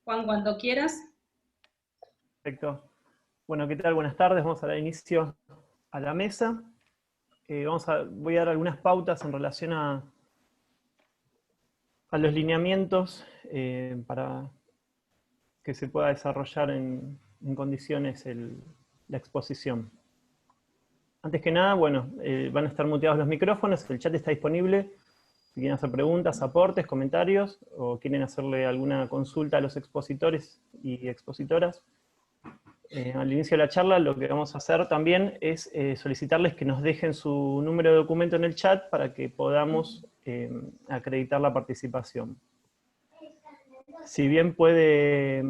Juan, cuando quieras. Perfecto. Bueno, ¿qué tal? Buenas tardes. Vamos a dar inicio a la mesa. Voy a dar algunas pautas en relación a los lineamientos para que se pueda desarrollar en condiciones la exposición. Antes que nada, bueno, van a estar muteados los micrófonos, el chat está disponible. Si quieren hacer preguntas, aportes, comentarios, o quieren hacerle alguna consulta a los expositores y expositoras, al inicio de la charla lo que vamos a hacer también es solicitarles que nos dejen su número de documento en el chat para que podamos acreditar la participación. Si bien puede,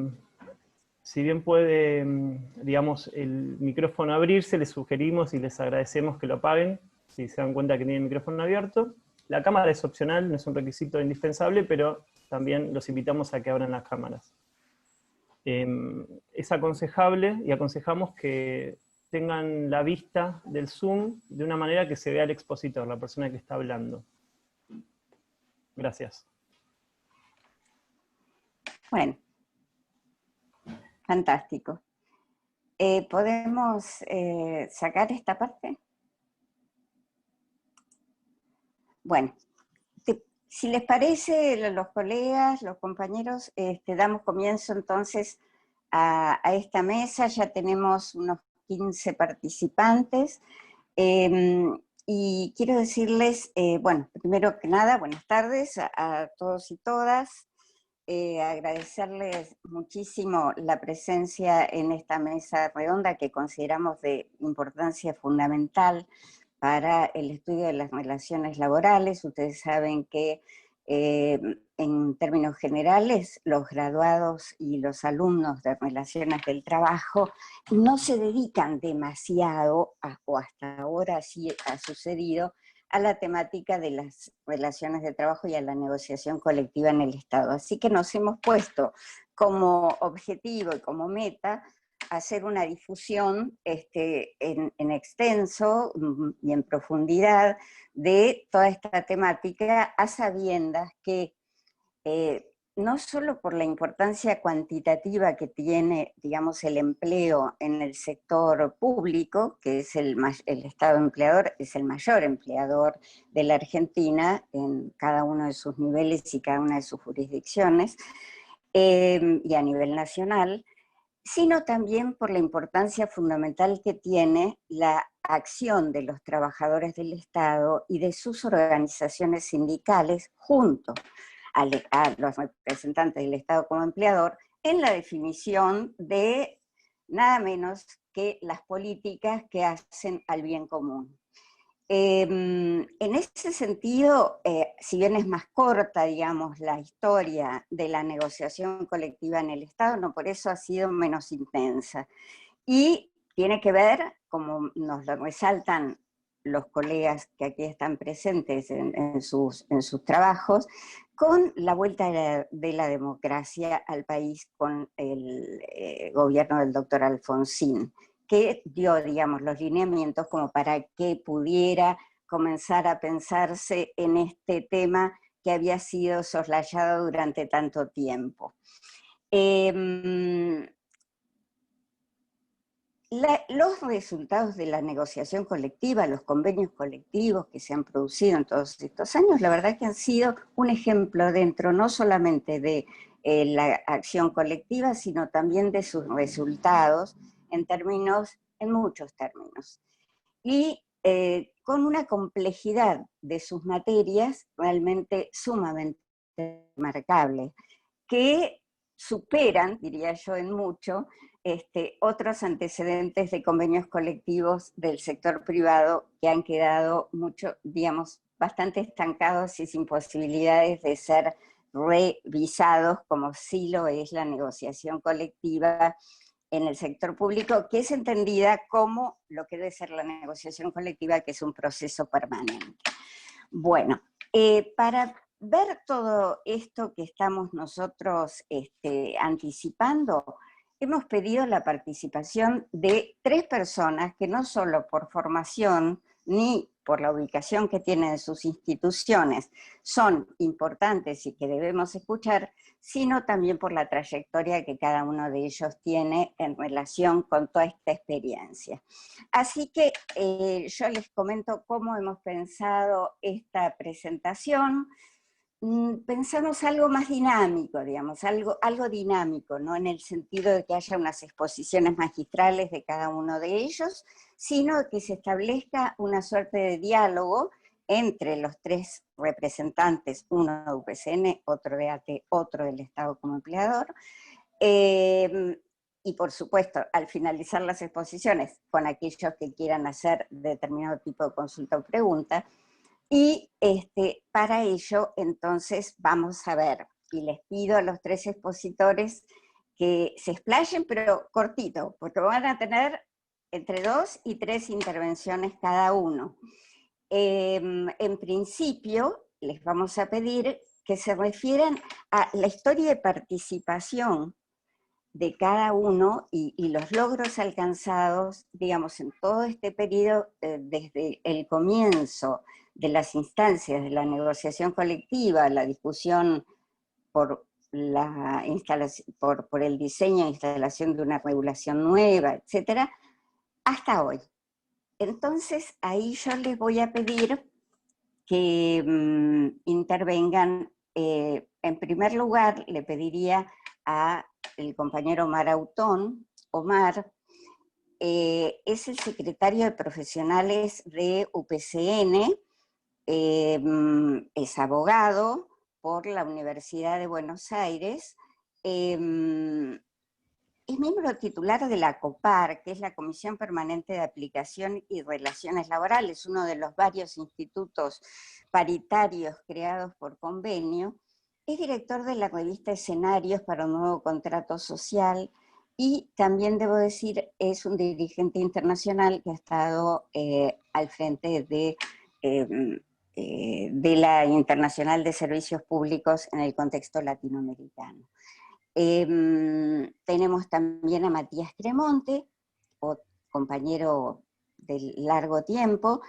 digamos, el micrófono abrirse, les sugerimos y les agradecemos que lo apaguen, si se dan cuenta que tienen el micrófono abierto. La cámara es opcional, no es un requisito indispensable, pero también los invitamos a que abran las cámaras. Es aconsejable y aconsejamos que tengan la vista del Zoom de una manera que se vea el expositor, la persona que está hablando. Gracias. Bueno, fantástico. ¿Podemos sacar esta parte? Bueno, si les parece, los colegas, los compañeros, damos comienzo entonces a esta mesa. Ya tenemos unos 15 participantes. Y quiero decirles, bueno, primero que nada, buenas tardes a todos y todas. Agradecerles muchísimo la presencia en esta mesa redonda que consideramos de importancia fundamental para el estudio de las relaciones laborales. Ustedes saben que en términos generales los graduados y los alumnos de relaciones del trabajo no se dedican demasiado, o hasta ahora sí ha sucedido, a la temática de las relaciones de trabajo y a la negociación colectiva en el Estado. Así que nos hemos puesto como objetivo y como meta hacer una difusión en extenso y en profundidad de toda esta temática, a sabiendas que no solo por la importancia cuantitativa que tiene, digamos, el empleo en el sector público, que es el Estado empleador, es el mayor empleador de la Argentina en cada uno de sus niveles y cada una de sus jurisdicciones, y a nivel nacional, sino también por la importancia fundamental que tiene la acción de los trabajadores del Estado y de sus organizaciones sindicales junto a los representantes del Estado como empleador en la definición de nada menos que las políticas que hacen al bien común. En ese sentido, si bien es más corta, digamos, la historia de la negociación colectiva en el Estado, no por eso ha sido menos intensa. Y tiene que ver, como nos lo resaltan los colegas que aquí están presentes en sus trabajos, con la vuelta de la democracia al país con el gobierno del doctor Alfonsín, que dio, digamos, los lineamientos como para que pudiera comenzar a pensarse en este tema que había sido soslayado durante tanto tiempo. Los resultados de la negociación colectiva, los convenios colectivos que se han producido en todos estos años, la verdad que han sido un ejemplo dentro no solamente de la acción colectiva, sino también de sus resultados en muchos términos. Y con una complejidad de sus materias realmente sumamente remarcable, que superan, diría yo, en mucho, otros antecedentes de convenios colectivos del sector privado que han quedado digamos, bastante estancados y sin posibilidades de ser revisados, como sí lo es la negociación colectiva en el sector público, que es entendida como lo que debe ser la negociación colectiva, que es un proceso permanente. Bueno, para ver todo esto que estamos nosotros anticipando, hemos pedido la participación de 3 personas que no solo por formación ni por la ubicación que tienen sus instituciones, son importantes y que debemos escuchar, sino también por la trayectoria que cada uno de ellos tiene en relación con toda esta experiencia. Así que yo les comento cómo hemos pensado esta presentación. Pensamos algo más dinámico, digamos, algo dinámico, no en el sentido de que haya unas exposiciones magistrales de cada uno de ellos, sino que se establezca una suerte de diálogo entre los tres representantes, uno de UPCN, otro de ATE, otro del Estado como empleador, y por supuesto, al finalizar las exposiciones, con aquellos que quieran hacer determinado tipo de consulta o pregunta. Y para ello, entonces, vamos a ver, y les pido a los tres expositores que se explayen, pero cortito, porque van a tener entre 2 y 3 intervenciones cada uno. En principio, les vamos a pedir que se refieran a la historia de participación de cada uno y los logros alcanzados, digamos, en todo este periodo, desde el comienzo de las instancias de la negociación colectiva, la discusión por el diseño e instalación de una regulación nueva, etcétera, hasta hoy. Entonces, ahí yo les voy a pedir que intervengan. En primer lugar, le pediría a el compañero Omar Autón. Omar es el secretario de profesionales de UPCN, es abogado por la Universidad de Buenos Aires, es miembro titular de la COPAR, que es la Comisión Permanente de Aplicación y Relaciones Laborales, uno de los varios institutos paritarios creados por convenio. Es director de la revista Escenarios para un nuevo contrato social y también, debo decir, es un dirigente internacional que ha estado al frente de la Internacional de Servicios Públicos en el contexto latinoamericano. Tenemos también a Matías Cremonte, compañero de largo tiempo.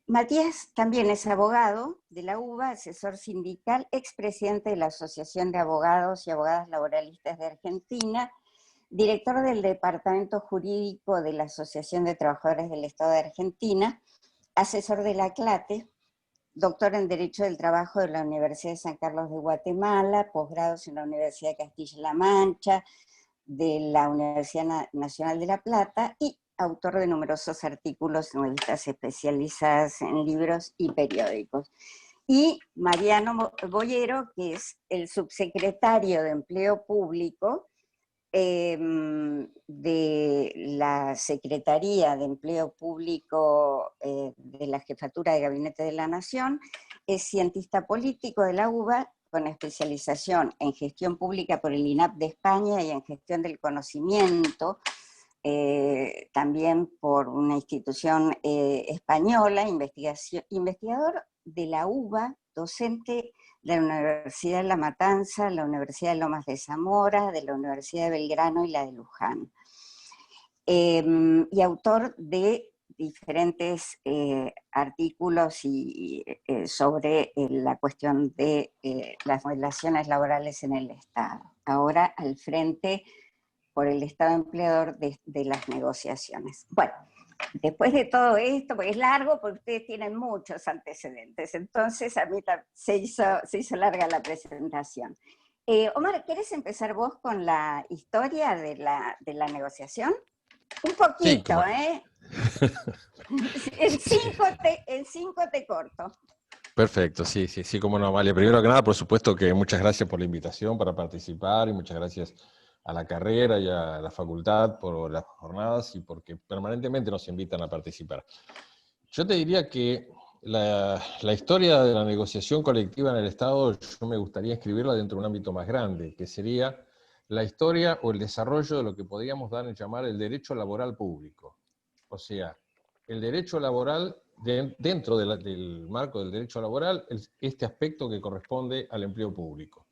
Matías también es abogado de la UBA, asesor sindical, expresidente de la Asociación de Abogados y Abogadas Laboralistas de Argentina, director del Departamento Jurídico de la Asociación de Trabajadores del Estado de Argentina, asesor de la CLATE, doctor en Derecho del Trabajo de la Universidad de San Carlos de Guatemala, posgrados en la Universidad de Castilla-La Mancha, de la Universidad Nacional de La Plata, y autor de numerosos artículos en revistas especializadas en libros y periódicos. Y Mariano Boyero, que es el subsecretario de Empleo Público de la Secretaría de Empleo Público de la Jefatura de Gabinete de la Nación, es cientista político de la UBA, con especialización en gestión pública por el INAP de España y en gestión del conocimiento, también por una institución española, investigador de la UBA, docente de la Universidad de La Matanza, la Universidad de Lomas de Zamora, de la Universidad de Belgrano y la de Luján. Y autor de diferentes artículos sobre la cuestión de las relaciones laborales en el Estado. Ahora al frente por el Estado empleador de las negociaciones. Bueno, después de todo esto, porque es largo, porque ustedes tienen muchos antecedentes, entonces a mí se hizo larga la presentación. Omar, ¿quieres empezar vos con la historia de la negociación? Un poquito, sí, ¿eh? En cinco te corto. Perfecto, sí, cómo no, Amalia. Primero que nada, por supuesto que muchas gracias por la invitación para participar y muchas gracias a la carrera y a la facultad por las jornadas y porque permanentemente nos invitan a participar. Yo te diría que la historia de la negociación colectiva en el Estado, yo me gustaría escribirla dentro de un ámbito más grande, que sería la historia o el desarrollo de lo que podríamos dar en llamar el derecho laboral público. O sea, el derecho laboral, dentro del marco del derecho laboral, este aspecto que corresponde al empleo público.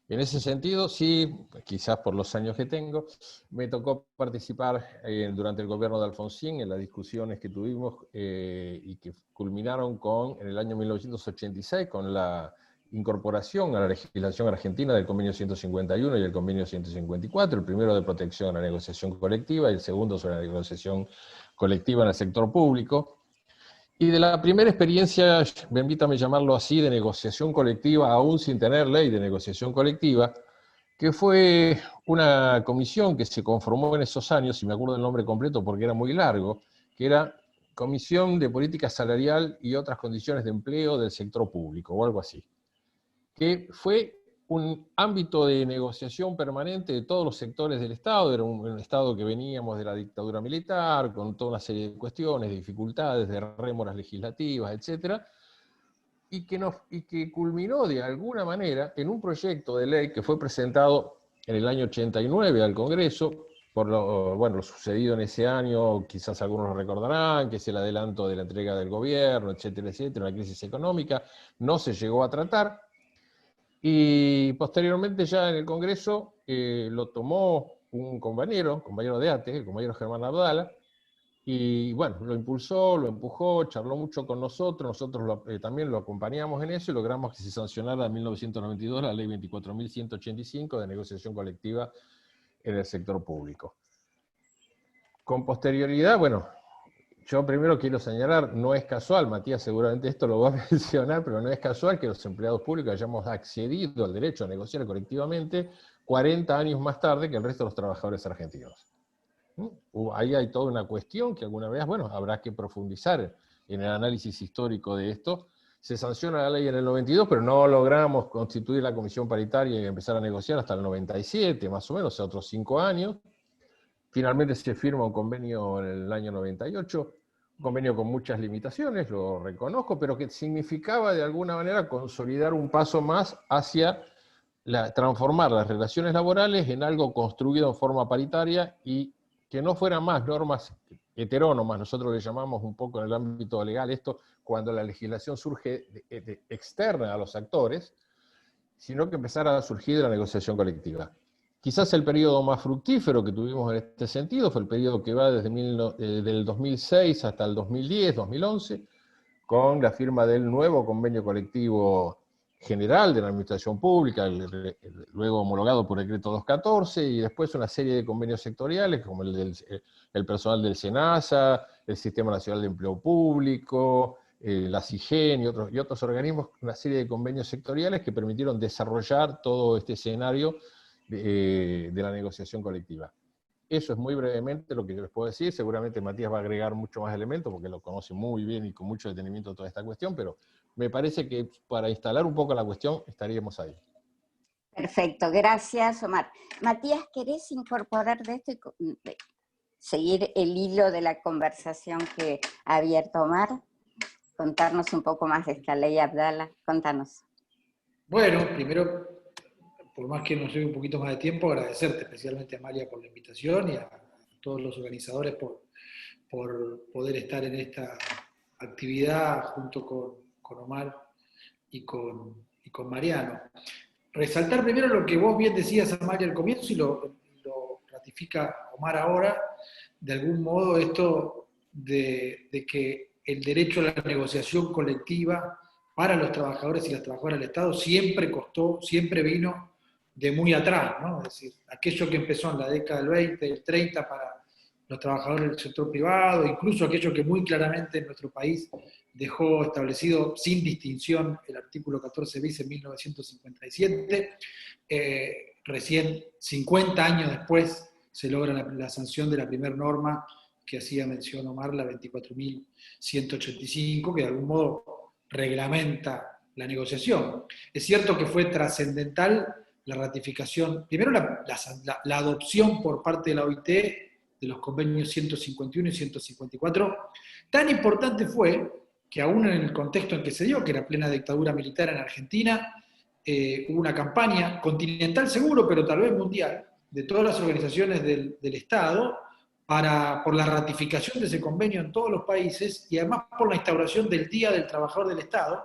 En ese sentido, sí, quizás por los años que tengo, me tocó participar durante el gobierno de Alfonsín en las discusiones que tuvimos y que culminaron en el año 1986 con la incorporación a la legislación argentina del convenio 151 y el convenio 154, el primero de protección a la negociación colectiva y el segundo sobre la negociación colectiva en el sector público. Y de la primera experiencia, permítame llamarlo así, de negociación colectiva, aún sin tener ley de negociación colectiva, que fue una comisión que se conformó en esos años, y me acuerdo el nombre completo porque era muy largo, que era Comisión de Política Salarial y otras condiciones de empleo del sector público, o algo así, que fue un ámbito de negociación permanente de todos los sectores del Estado. Era un Estado que veníamos de la dictadura militar, con toda una serie de cuestiones, de dificultades, de rémoras legislativas, etc. Y que culminó de alguna manera en un proyecto de ley que fue presentado en el año 89 al Congreso, por lo sucedido en ese año, quizás algunos lo recordarán, que es el adelanto de la entrega del gobierno, etcétera, etcétera, una crisis económica, no se llegó a tratar. Y posteriormente ya en el Congreso lo tomó un compañero de ATE, el compañero Germán Abdala, y bueno, lo impulsó, lo empujó, charló mucho con nosotros también lo acompañamos en eso y logramos que se sancionara en 1992 la ley 24.185 de negociación colectiva en el sector público. Con posterioridad, bueno, yo primero quiero señalar, no es casual, Matías seguramente esto lo va a mencionar, pero no es casual que los empleados públicos hayamos accedido al derecho a negociar colectivamente 40 años más tarde que el resto de los trabajadores argentinos. Ahí hay toda una cuestión que alguna vez, bueno, habrá que profundizar en el análisis histórico de esto. Se sanciona la ley en el 92, pero no logramos constituir la comisión paritaria y empezar a negociar hasta el 97, más o menos, o sea, otros 5 años. Finalmente se firma un convenio en el año 98, un convenio con muchas limitaciones, lo reconozco, pero que significaba de alguna manera consolidar un paso más hacia transformar las relaciones laborales en algo construido en forma paritaria y que no fueran más normas heterónomas, nosotros le llamamos un poco en el ámbito legal esto, cuando la legislación surge externa a los actores, sino que empezara a surgir de la negociación colectiva. Quizás el periodo más fructífero que tuvimos en este sentido fue el periodo que va desde del 2006 hasta el 2010, 2011, con la firma del nuevo convenio colectivo general de la administración pública, luego homologado por decreto 214, y después una serie de convenios sectoriales, como el personal del SENASA, el Sistema Nacional de Empleo Público, la CIGEN y otros organismos, una serie de convenios sectoriales que permitieron desarrollar todo este escenario de la negociación colectiva. Eso es muy brevemente lo que yo les puedo decir. Seguramente Matías va a agregar mucho más elementos porque lo conoce muy bien y con mucho detenimiento toda esta cuestión, pero me parece que para instalar un poco la cuestión estaríamos ahí. Perfecto, gracias Omar. Matías, ¿querés incorporar de esto y seguir el hilo de la conversación que ha abierto Omar? Contarnos un poco más de esta ley Abdala, contanos. Bueno, primero, por más que nos lleve un poquito más de tiempo, agradecerte especialmente a Amalia por la invitación y a todos los organizadores por poder estar en esta actividad junto con Omar y con Mariano. Resaltar primero lo que vos bien decías, Amalia, al comienzo y lo ratifica Omar ahora, de algún modo esto de que el derecho a la negociación colectiva para los trabajadores y las trabajadoras del Estado siempre vino de muy atrás, ¿no? Es decir, aquello que empezó en la década del 20, del 30 para los trabajadores del sector privado, incluso aquello que muy claramente en nuestro país dejó establecido sin distinción el artículo 14 bis en 1957, recién 50 años después se logra la sanción de la primera norma que hacía mención Omar, la 24.185, que de algún modo reglamenta la negociación. Es cierto que fue trascendental la ratificación, primero la adopción por parte de la OIT de los convenios 151 y 154, tan importante fue que aún en el contexto en que se dio, que era plena dictadura militar en Argentina, hubo una campaña continental seguro, pero tal vez mundial, de todas las organizaciones del Estado, por la ratificación de ese convenio en todos los países y además por la instauración del Día del Trabajador del Estado,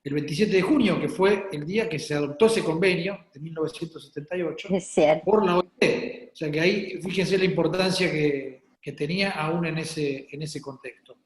el 27 de junio, que fue el día que se adoptó ese convenio de 1978 Es cierto. por la OIT. O sea que ahí, fíjense la importancia que tenía aún en ese contexto.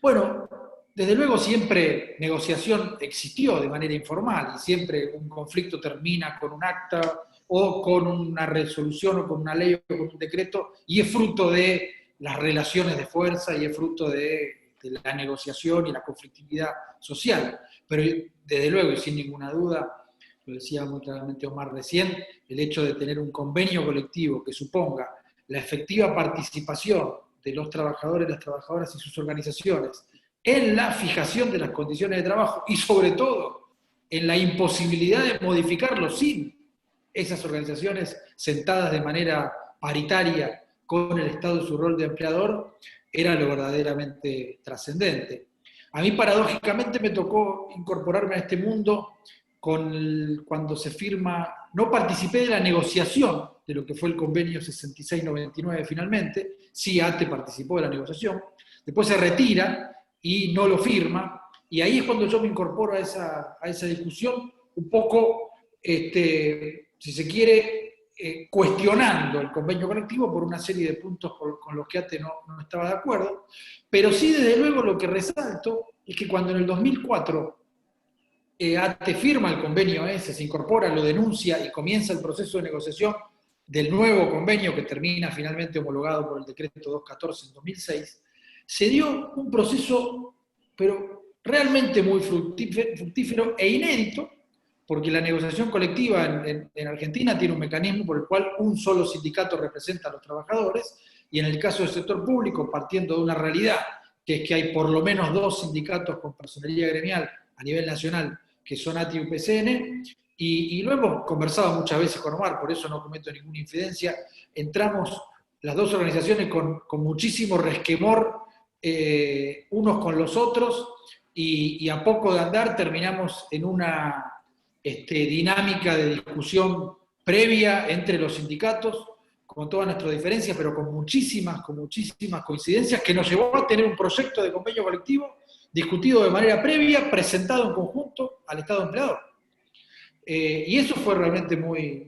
Bueno, desde luego siempre negociación existió de manera informal y siempre un conflicto termina con un acta o con una resolución o con una ley o con un decreto y es fruto de las relaciones de fuerza y es fruto de la negociación y la conflictividad social. Pero desde luego y sin ninguna duda, lo decía muy claramente Omar recién, el hecho de tener un convenio colectivo que suponga la efectiva participación de los trabajadores, las trabajadoras y sus organizaciones en la fijación de las condiciones de trabajo y sobre todo en la imposibilidad de modificarlo sin esas organizaciones sentadas de manera paritaria con el Estado en su rol de empleador, era lo verdaderamente trascendente. A mí paradójicamente me tocó incorporarme a este mundo cuando se firma, no participé de la negociación de lo que fue el convenio 6699 finalmente, sí ATE participó de la negociación, después se retira y no lo firma, y ahí es cuando yo me incorporo a esa discusión, un poco, si se quiere, cuestionando el convenio colectivo por una serie de puntos con los que ATE no estaba de acuerdo, pero sí desde luego lo que resalto es que cuando en el 2004 ATE firma el convenio ese, se incorpora, lo denuncia y comienza el proceso de negociación del nuevo convenio que termina finalmente homologado por el decreto 214 en 2006, se dio un proceso, pero realmente muy fructífero e inédito, porque la negociación colectiva en Argentina tiene un mecanismo por el cual un solo sindicato representa a los trabajadores, y en el caso del sector público, partiendo de una realidad, que es que hay por lo menos 2 sindicatos con personería gremial a nivel nacional, que son ATE y UPCN, y lo hemos conversado muchas veces con Omar, por eso no cometo ninguna infidencia, entramos las 2 organizaciones con muchísimo resquemor, unos con los otros, y a poco de andar terminamos en una dinámica de discusión previa entre los sindicatos, con todas nuestras diferencias, pero con muchísimas coincidencias, que nos llevó a tener un proyecto de convenio colectivo discutido de manera previa, presentado en conjunto al Estado empleador. Y eso fue realmente muy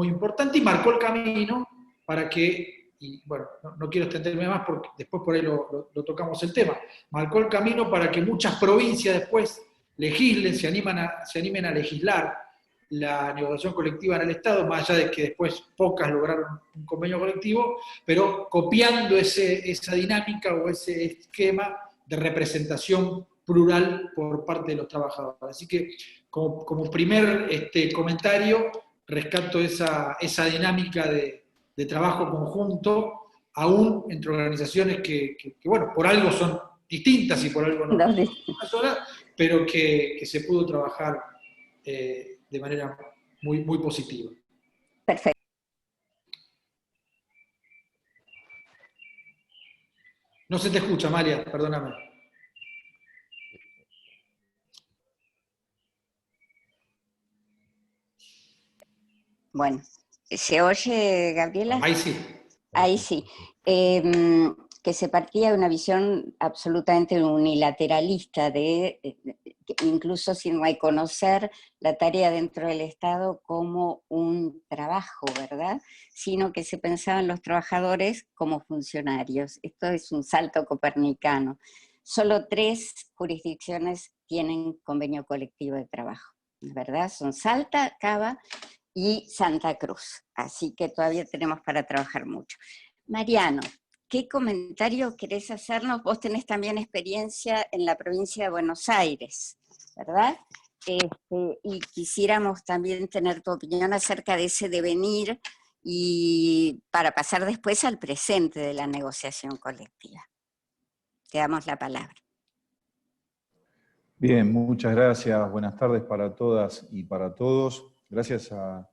importante y marcó el camino para que, y bueno, no quiero extenderme más porque después por ahí lo tocamos el tema, marcó el camino para que muchas provincias después legislen, se animen a legislar la negociación colectiva en el Estado, más allá de que después pocas lograron un convenio colectivo, pero copiando esa dinámica o ese esquema de representación plural por parte de los trabajadores. Así que, como primer comentario, rescato esa dinámica de trabajo conjunto, aún entre organizaciones que, bueno, por algo son distintas y por algo no son una sola, pero que se pudo trabajar de manera muy positiva. Perfecto. No se te escucha, María, perdóname. Bueno, ¿se oye, Gabriela? Ahí sí. Ahí sí. Que se partía de una visión absolutamente unilateralista, incluso sin reconocer la tarea dentro del Estado como un trabajo, ¿verdad? Sino que se pensaban los trabajadores como funcionarios. Esto es un salto copernicano. Solo 3 jurisdicciones tienen convenio colectivo de trabajo, ¿verdad? Son Salta, Cava y Santa Cruz. Así que todavía tenemos para trabajar mucho. Mariano, ¿qué comentario querés hacernos? Vos tenés también experiencia en la provincia de Buenos Aires, ¿verdad? Y quisiéramos también tener tu opinión acerca de ese devenir y para pasar después al presente de la negociación colectiva. Te damos la palabra. Bien, muchas gracias. Buenas tardes para todas y para todos. Gracias a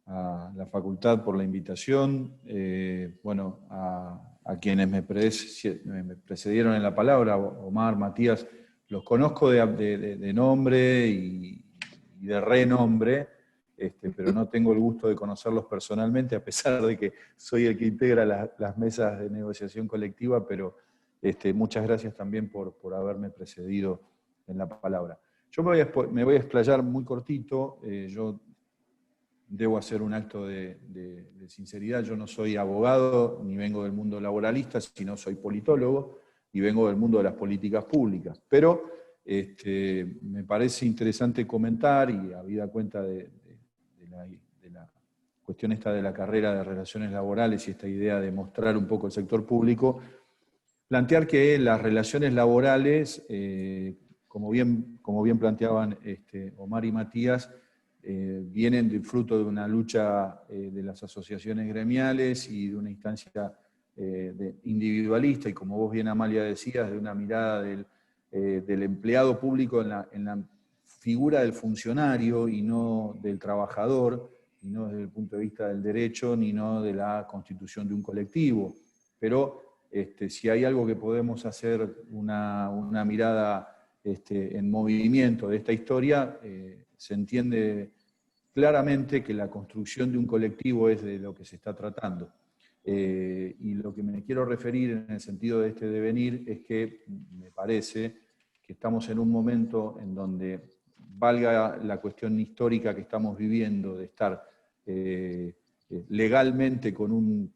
la facultad por la invitación, bueno, a quienes me precedieron en la palabra, Omar, Matías, los conozco de nombre y de renombre, pero no tengo el gusto de conocerlos personalmente, a pesar de que soy el que integra las mesas de negociación colectiva, pero muchas gracias también por haberme precedido en la palabra. Yo me voy a explayar muy cortito. Yo debo hacer un acto de sinceridad. Yo no soy abogado, ni vengo del mundo laboralista, sino soy politólogo y vengo del mundo de las políticas públicas. Pero me parece interesante comentar, y habida cuenta de la cuestión esta de la carrera de relaciones laborales y esta idea de mostrar un poco el sector público, plantear que las relaciones laborales, como bien planteaban Omar y Matías, vienen del fruto de una lucha de las asociaciones gremiales y de una instancia individualista, y como vos bien, Amalia, decías, de una mirada del empleado público en la figura del funcionario y no del trabajador, y no desde el punto de vista del derecho, ni no de la constitución de un colectivo. Pero si hay algo que podemos hacer una mirada en movimiento de esta historia, se entiende claramente que la construcción de un colectivo es de lo que se está tratando. Y lo que me quiero referir en el sentido de este devenir es que me parece que estamos en un momento en donde, valga la cuestión histórica que estamos viviendo, de estar legalmente con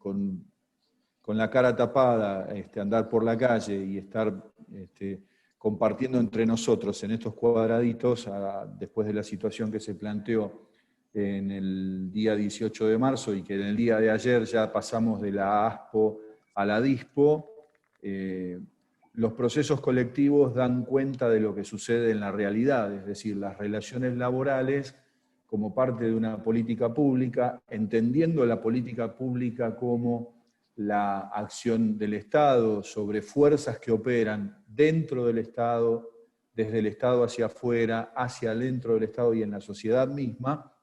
la cara tapada, andar por la calle y estar compartiendo entre nosotros en estos cuadraditos, después de la situación que se planteó en el día 18 de marzo y que en el día de ayer ya pasamos de la ASPO a la DISPO, los procesos colectivos dan cuenta de lo que sucede en la realidad, es decir, las relaciones laborales como parte de una política pública, entendiendo la política pública como la acción del Estado sobre fuerzas que operan dentro del Estado, desde el Estado hacia afuera, hacia dentro del Estado y en la sociedad misma.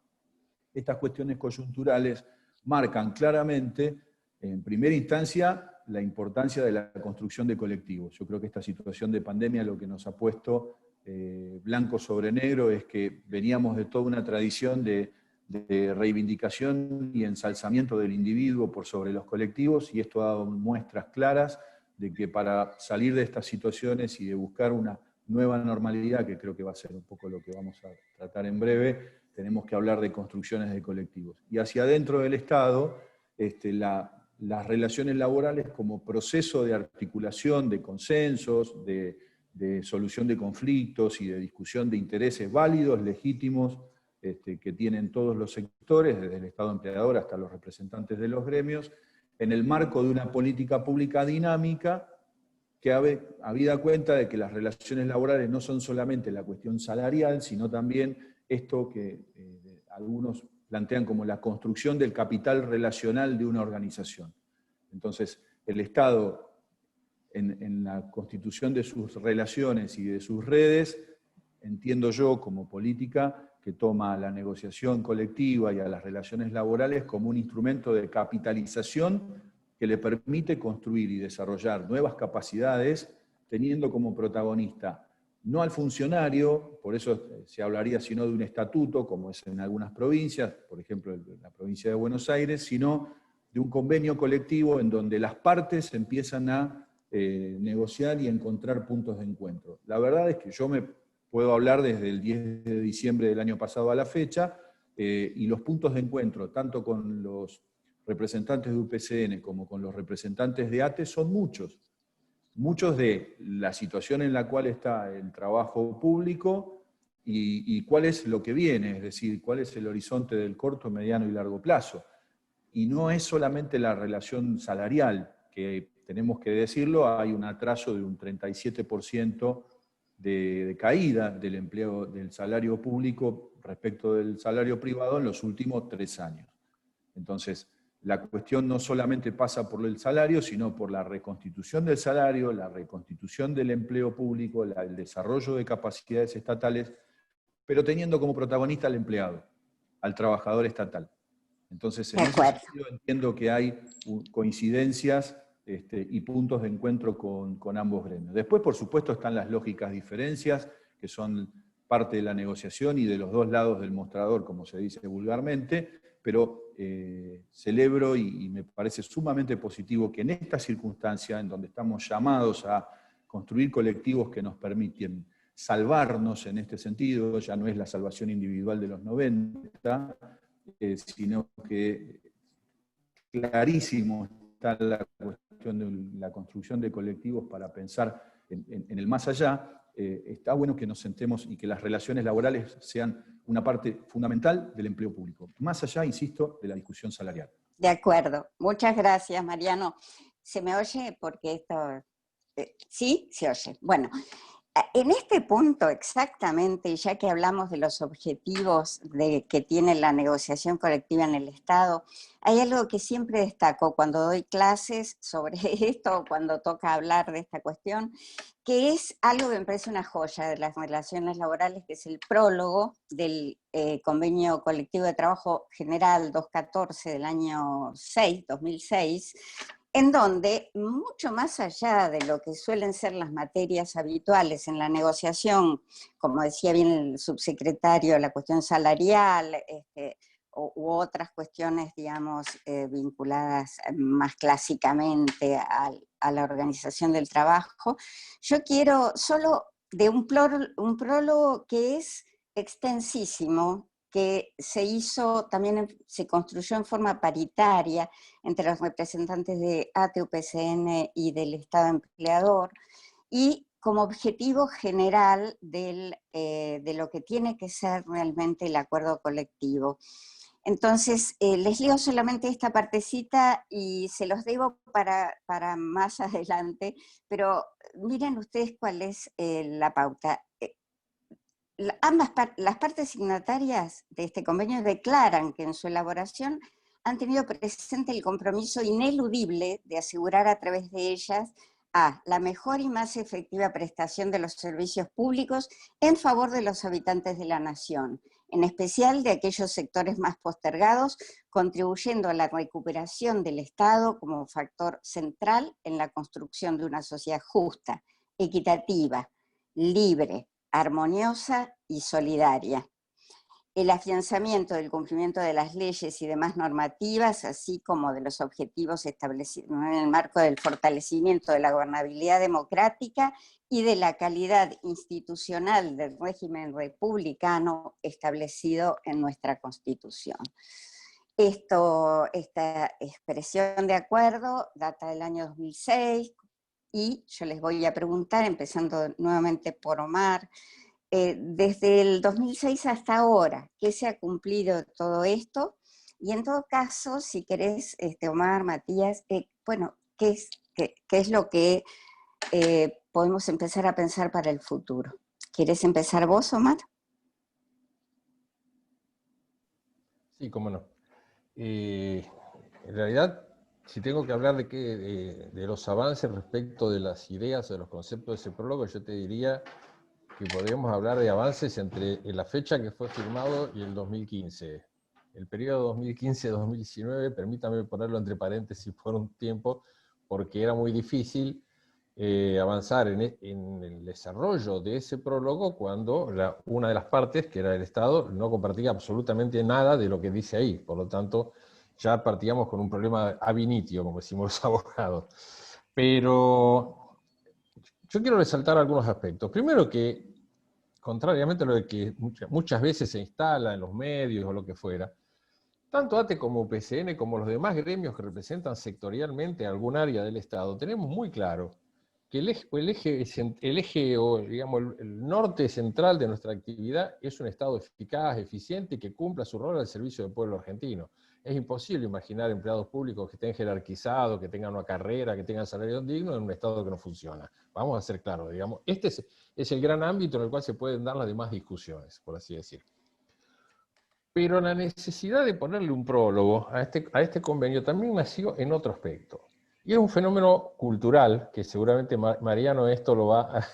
Estas cuestiones coyunturales marcan claramente, en primera instancia, la importancia de la construcción de colectivos. Yo creo que esta situación de pandemia lo que nos ha puesto blanco sobre negro es que veníamos de toda una tradición de reivindicación y ensalzamiento del individuo por sobre los colectivos, y esto ha dado muestras claras de que para salir de estas situaciones y de buscar una nueva normalidad, que creo que va a ser un poco lo que vamos a tratar en breve, tenemos que hablar de construcciones de colectivos. Y hacia adentro del Estado, las relaciones laborales como proceso de articulación de consensos, de solución de conflictos y de discusión de intereses válidos, legítimos, que tienen todos los sectores, desde el Estado empleador hasta los representantes de los gremios, en el marco de una política pública dinámica que habida cuenta de que las relaciones laborales no son solamente la cuestión salarial, sino también esto que algunos plantean como la construcción del capital relacional de una organización. Entonces, el Estado, en la constitución de sus relaciones y de sus redes, entiendo yo como política que toma la negociación colectiva y a las relaciones laborales como un instrumento de capitalización que le permite construir y desarrollar nuevas capacidades, teniendo como protagonista no al funcionario, por eso se hablaría sino de un estatuto, como es en algunas provincias, por ejemplo en la provincia de Buenos Aires, sino de un convenio colectivo en donde las partes empiezan a negociar y encontrar puntos de encuentro. La verdad es que yo me puedo hablar desde el 10 de diciembre del año pasado a la fecha, y los puntos de encuentro, tanto con los representantes de UPCN como con los representantes de ATE, son muchos. Muchos de la situación en la cual está el trabajo público y cuál es lo que viene, es decir, cuál es el horizonte del corto, mediano y largo plazo. Y no es solamente la relación salarial, que tenemos que decirlo, hay un atraso de un 37% de caída del empleo del salario público respecto del salario privado en los últimos 3 años. Entonces, la cuestión no solamente pasa por el salario, sino por la reconstitución del salario, la reconstitución del empleo público, el desarrollo de capacidades estatales, pero teniendo como protagonista al empleado, al trabajador estatal. Entonces, en ese sentido entiendo que hay coincidencias y puntos de encuentro con ambos gremios. Después, por supuesto, están las lógicas diferencias, que son parte de la negociación y de los dos lados del mostrador, como se dice vulgarmente, pero celebro y me parece sumamente positivo que en esta circunstancia, en donde estamos llamados a construir colectivos que nos permiten salvarnos en este sentido, ya no es la salvación individual de los 90, sino que clarísimo está la cuestión de la construcción de colectivos para pensar en el más allá. Está bueno que nos sentemos y que las relaciones laborales sean una parte fundamental del empleo público, más allá, insisto, de la discusión salarial. De acuerdo. Muchas gracias, Mariano. ¿Se me oye? Porque esto... ¿Sí? Se oye. Bueno, en este punto exactamente, ya que hablamos de los objetivos que tiene la negociación colectiva en el Estado, hay algo que siempre destaco cuando doy clases sobre esto, cuando toca hablar de esta cuestión, que es algo que me parece una joya de las relaciones laborales, que es el prólogo del Convenio Colectivo de Trabajo General 214 del año 2006, en donde, mucho más allá de lo que suelen ser las materias habituales en la negociación, como decía bien el subsecretario, la cuestión salarial, u otras cuestiones, digamos, vinculadas más clásicamente a la organización del trabajo, yo quiero solo de un prólogo que es extensísimo, que se hizo, también se construyó en forma paritaria entre los representantes de ATE-UPCN y del Estado empleador, y como objetivo general de lo que tiene que ser realmente el acuerdo colectivo. Entonces, les leo solamente esta partecita y se los debo para más adelante, pero miren ustedes cuál es la pauta. Las partes signatarias de este convenio declaran que en su elaboración han tenido presente el compromiso ineludible de asegurar a través de ellas la mejor y más efectiva prestación de los servicios públicos en favor de los habitantes de la nación, en especial de aquellos sectores más postergados, contribuyendo a la recuperación del Estado como factor central en la construcción de una sociedad justa, equitativa, libre, armoniosa y solidaria. El afianzamiento del cumplimiento de las leyes y demás normativas, así como de los objetivos establecidos en el marco del fortalecimiento de la gobernabilidad democrática y de la calidad institucional del régimen republicano establecido en nuestra Constitución. Esta expresión de acuerdo data del año 2006, y yo les voy a preguntar, empezando nuevamente por Omar, desde el 2006 hasta ahora, ¿qué se ha cumplido todo esto? Y en todo caso, si querés, Omar, Matías, bueno, ¿qué es lo que podemos empezar a pensar para el futuro? ¿Quieres empezar vos, Omar? Sí, cómo no. En realidad, si tengo que hablar de los avances respecto de las ideas o de los conceptos de ese prólogo, yo te diría que podríamos hablar de avances entre la fecha que fue firmado y el 2015. El periodo 2015-2019, permítame ponerlo entre paréntesis por un tiempo, porque era muy difícil avanzar en el desarrollo de ese prólogo cuando una de las partes, que era el Estado, no compartía absolutamente nada de lo que dice ahí. Por lo tanto, ya partíamos con un problema ab initio, como decimos los abogados. Pero yo quiero resaltar algunos aspectos. Primero que, contrariamente a lo que muchas veces se instala en los medios o lo que fuera, tanto ATE como UPCN, como los demás gremios que representan sectorialmente algún área del Estado, tenemos muy claro que el eje o digamos, el norte central de nuestra actividad es un Estado eficaz, eficiente y que cumpla su rol al servicio del pueblo argentino. Es imposible imaginar empleados públicos que estén jerarquizados, que tengan una carrera, que tengan salarios dignos en un Estado que no funciona. Vamos a ser claros, digamos. Este es el gran ámbito en el cual se pueden dar las demás discusiones, por así decir. Pero la necesidad de ponerle un prólogo a este convenio también nació en otro aspecto. Y es un fenómeno cultural, que seguramente Mariano esto lo va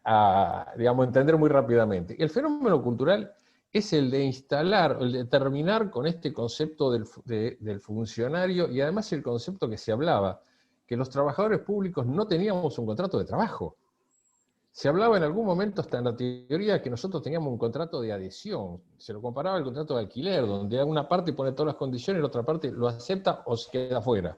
a digamos, entender muy rápidamente. El fenómeno cultural es el de instalar, el de terminar con este concepto del funcionario, y además el concepto que se hablaba, que los trabajadores públicos no teníamos un contrato de trabajo. Se hablaba en algún momento hasta en la teoría que nosotros teníamos un contrato de adhesión, se lo comparaba al contrato de alquiler, donde una parte pone todas las condiciones y la otra parte lo acepta o se queda fuera.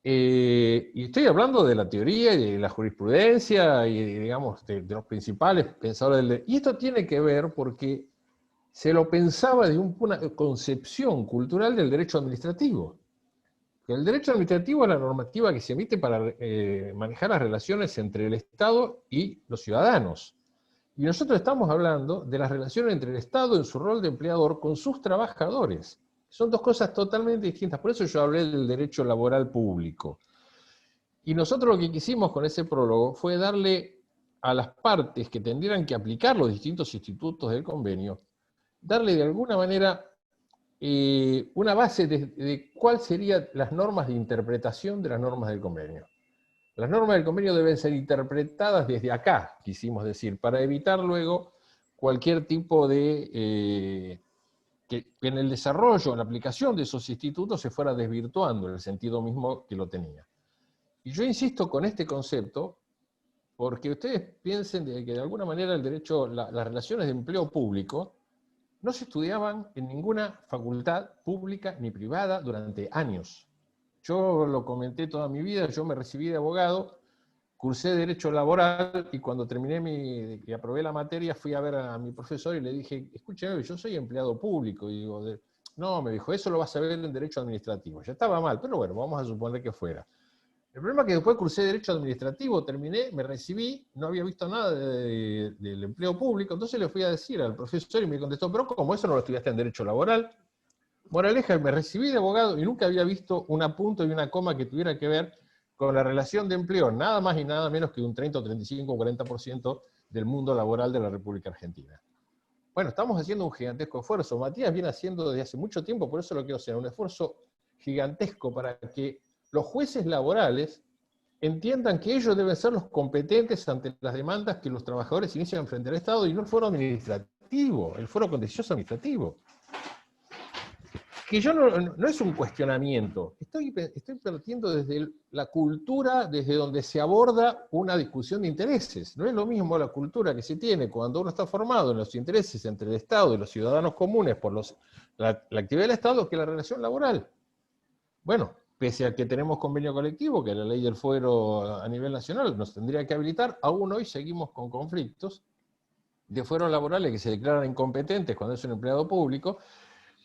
Y estoy hablando de la teoría y de la jurisprudencia y, digamos, de los principales pensadores del derecho. Y esto tiene que ver porque se lo pensaba de una concepción cultural del derecho administrativo. El derecho administrativo es la normativa que se emite para manejar las relaciones entre el Estado y los ciudadanos. Y nosotros estamos hablando de las relaciones entre el Estado en su rol de empleador con sus trabajadores. Son dos cosas totalmente distintas. Por eso yo hablé del derecho laboral público. Y nosotros lo que quisimos con ese prólogo fue darle a las partes que tendrían que aplicar los distintos institutos del convenio, darle de alguna manera una base de cuáles serían las normas de interpretación de las normas del convenio. Las normas del convenio deben ser interpretadas desde acá, quisimos decir, para evitar luego cualquier tipo de... que en el desarrollo, en la aplicación de esos institutos se fuera desvirtuando en el sentido mismo que lo tenía. Y yo insisto con este concepto, porque ustedes piensen que de alguna manera el derecho, las relaciones de empleo público, no se estudiaban en ninguna facultad pública ni privada durante años. Yo lo comenté toda mi vida, yo me recibí de abogado, cursé Derecho Laboral y cuando terminé y aprobé la materia fui a ver a mi profesor y le dije, escúcheme, yo soy empleado público. Y digo, no, me dijo, eso lo vas a ver en Derecho Administrativo. Ya estaba mal, pero bueno, vamos a suponer que fuera. El problema es que después cursé Derecho Administrativo, terminé, me recibí, no había visto nada del empleo público, entonces le fui a decir al profesor y me contestó, pero ¿cómo eso no lo estudiaste en Derecho Laboral? Moraleja, me recibí de abogado y nunca había visto un punto y una coma que tuviera que ver con la relación de empleo, nada más y nada menos que un 30, 35 o 40% del mundo laboral de la República Argentina. Bueno, estamos haciendo un gigantesco esfuerzo. Matías viene haciendo desde hace mucho tiempo, por eso lo quiero hacer, un esfuerzo gigantesco para que los jueces laborales entiendan que ellos deben ser los competentes ante las demandas que los trabajadores inician frente al Estado y no el foro administrativo, el foro contencioso administrativo. Que yo no es un cuestionamiento, estoy partiendo desde la cultura, desde donde se aborda una discusión de intereses. No es lo mismo la cultura que se tiene cuando uno está formado en los intereses entre el Estado y los ciudadanos comunes por la actividad del Estado que la relación laboral. Bueno, pese a que tenemos convenio colectivo, que la ley del fuero a nivel nacional nos tendría que habilitar, aún hoy seguimos con conflictos de fueros laborales que se declaran incompetentes cuando es un empleado público.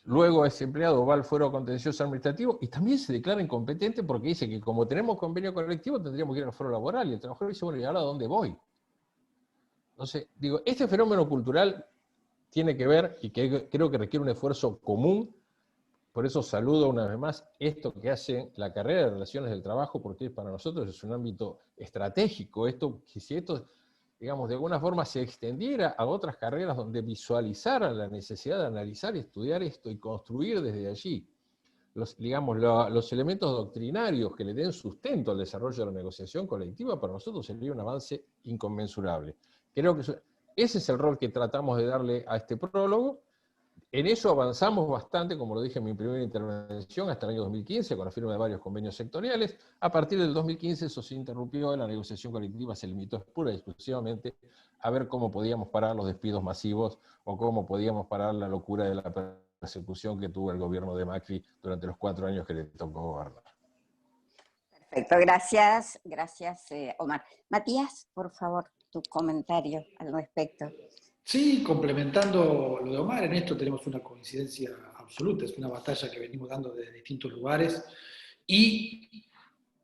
Luego ese empleado va al fuero contencioso administrativo y también se declara incompetente porque dice que como tenemos convenio colectivo tendríamos que ir al fuero laboral. Y el trabajador dice, bueno, ¿y ahora a dónde voy? Entonces, digo, este fenómeno cultural tiene que ver, y que creo que requiere un esfuerzo común, por eso saludo una vez más esto que hace la carrera de Relaciones del Trabajo, porque para nosotros es un ámbito estratégico. Si esto, digamos, de alguna forma se extendiera a otras carreras donde visualizara la necesidad de analizar y estudiar esto y construir desde allí los elementos doctrinarios que le den sustento al desarrollo de la negociación colectiva, para nosotros sería un avance inconmensurable. Creo que ese es el rol que tratamos de darle a este prólogo. En eso avanzamos bastante, como lo dije en mi primera intervención, hasta el año 2015, con la firma de varios convenios sectoriales. A partir del 2015 eso se interrumpió, la negociación colectiva se limitó pura y exclusivamente a ver cómo podíamos parar los despidos masivos o cómo podíamos parar la locura de la persecución que tuvo el gobierno de Macri durante los 4 años que le tocó gobernar. Perfecto, gracias, Omar. Matías, por favor, tu comentario al respecto. Sí, complementando lo de Omar, en esto tenemos una coincidencia absoluta, es una batalla que venimos dando desde distintos lugares, y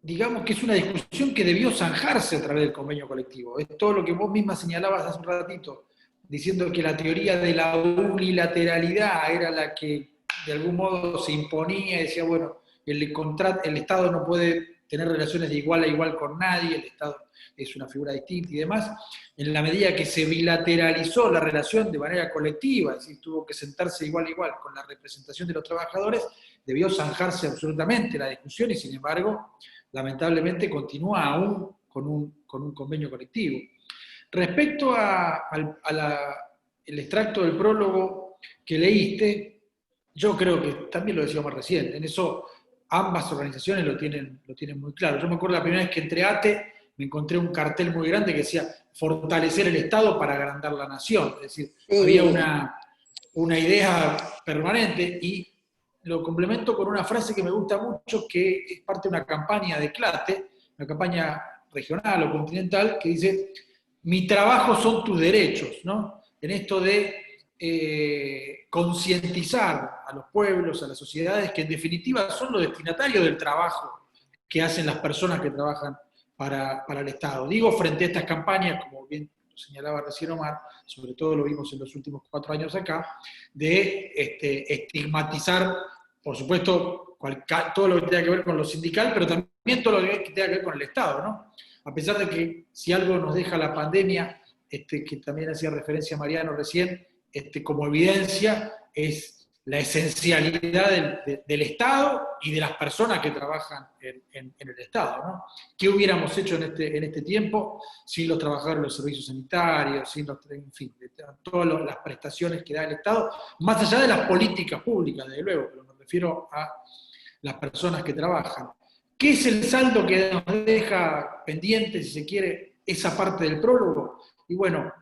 digamos que es una discusión que debió zanjarse a través del convenio colectivo. Es todo lo que vos misma señalabas hace un ratito, diciendo que la teoría de la unilateralidad era la que de algún modo se imponía y decía, bueno, el Estado no puede tener relaciones de igual a igual con nadie, el Estado es una figura distinta y demás. En la medida que se bilateralizó la relación de manera colectiva, es decir, tuvo que sentarse igual a igual con la representación de los trabajadores, debió zanjarse absolutamente la discusión y, sin embargo, lamentablemente continúa aún con un convenio colectivo. Respecto al extracto del prólogo que leíste, yo creo que también lo decíamos recién, en eso ambas organizaciones lo tienen muy claro. Yo me acuerdo la primera vez que entré a ATE, me encontré un cartel muy grande que decía fortalecer el Estado para agrandar la nación. Es decir, había una idea permanente y lo complemento con una frase que me gusta mucho, que es parte de una campaña de CLATE, una campaña regional o continental, que dice: mi trabajo son tus derechos, ¿no? En esto de concientizar a los pueblos, a las sociedades, que en definitiva son los destinatarios del trabajo que hacen las personas que trabajan para el Estado. Digo, frente a estas campañas, como bien señalaba recién Omar, sobre todo lo vimos en los últimos 4 años acá, de estigmatizar, por supuesto, todo lo que tenga que ver con lo sindical, pero también todo lo que tenga que ver con el Estado, ¿no? A pesar de que si algo nos deja la pandemia, que también hacía referencia Mariano recién, como evidencia, es la esencialidad del Estado y de las personas que trabajan en el Estado, ¿no? ¿Qué hubiéramos hecho en este tiempo sin los trabajadores de los servicios sanitarios, sin en fin, todas las prestaciones que da el Estado, más allá de las políticas públicas, desde luego, pero me refiero a las personas que trabajan? ¿Qué es el saldo que nos deja pendiente, si se quiere, esa parte del prólogo? Y bueno,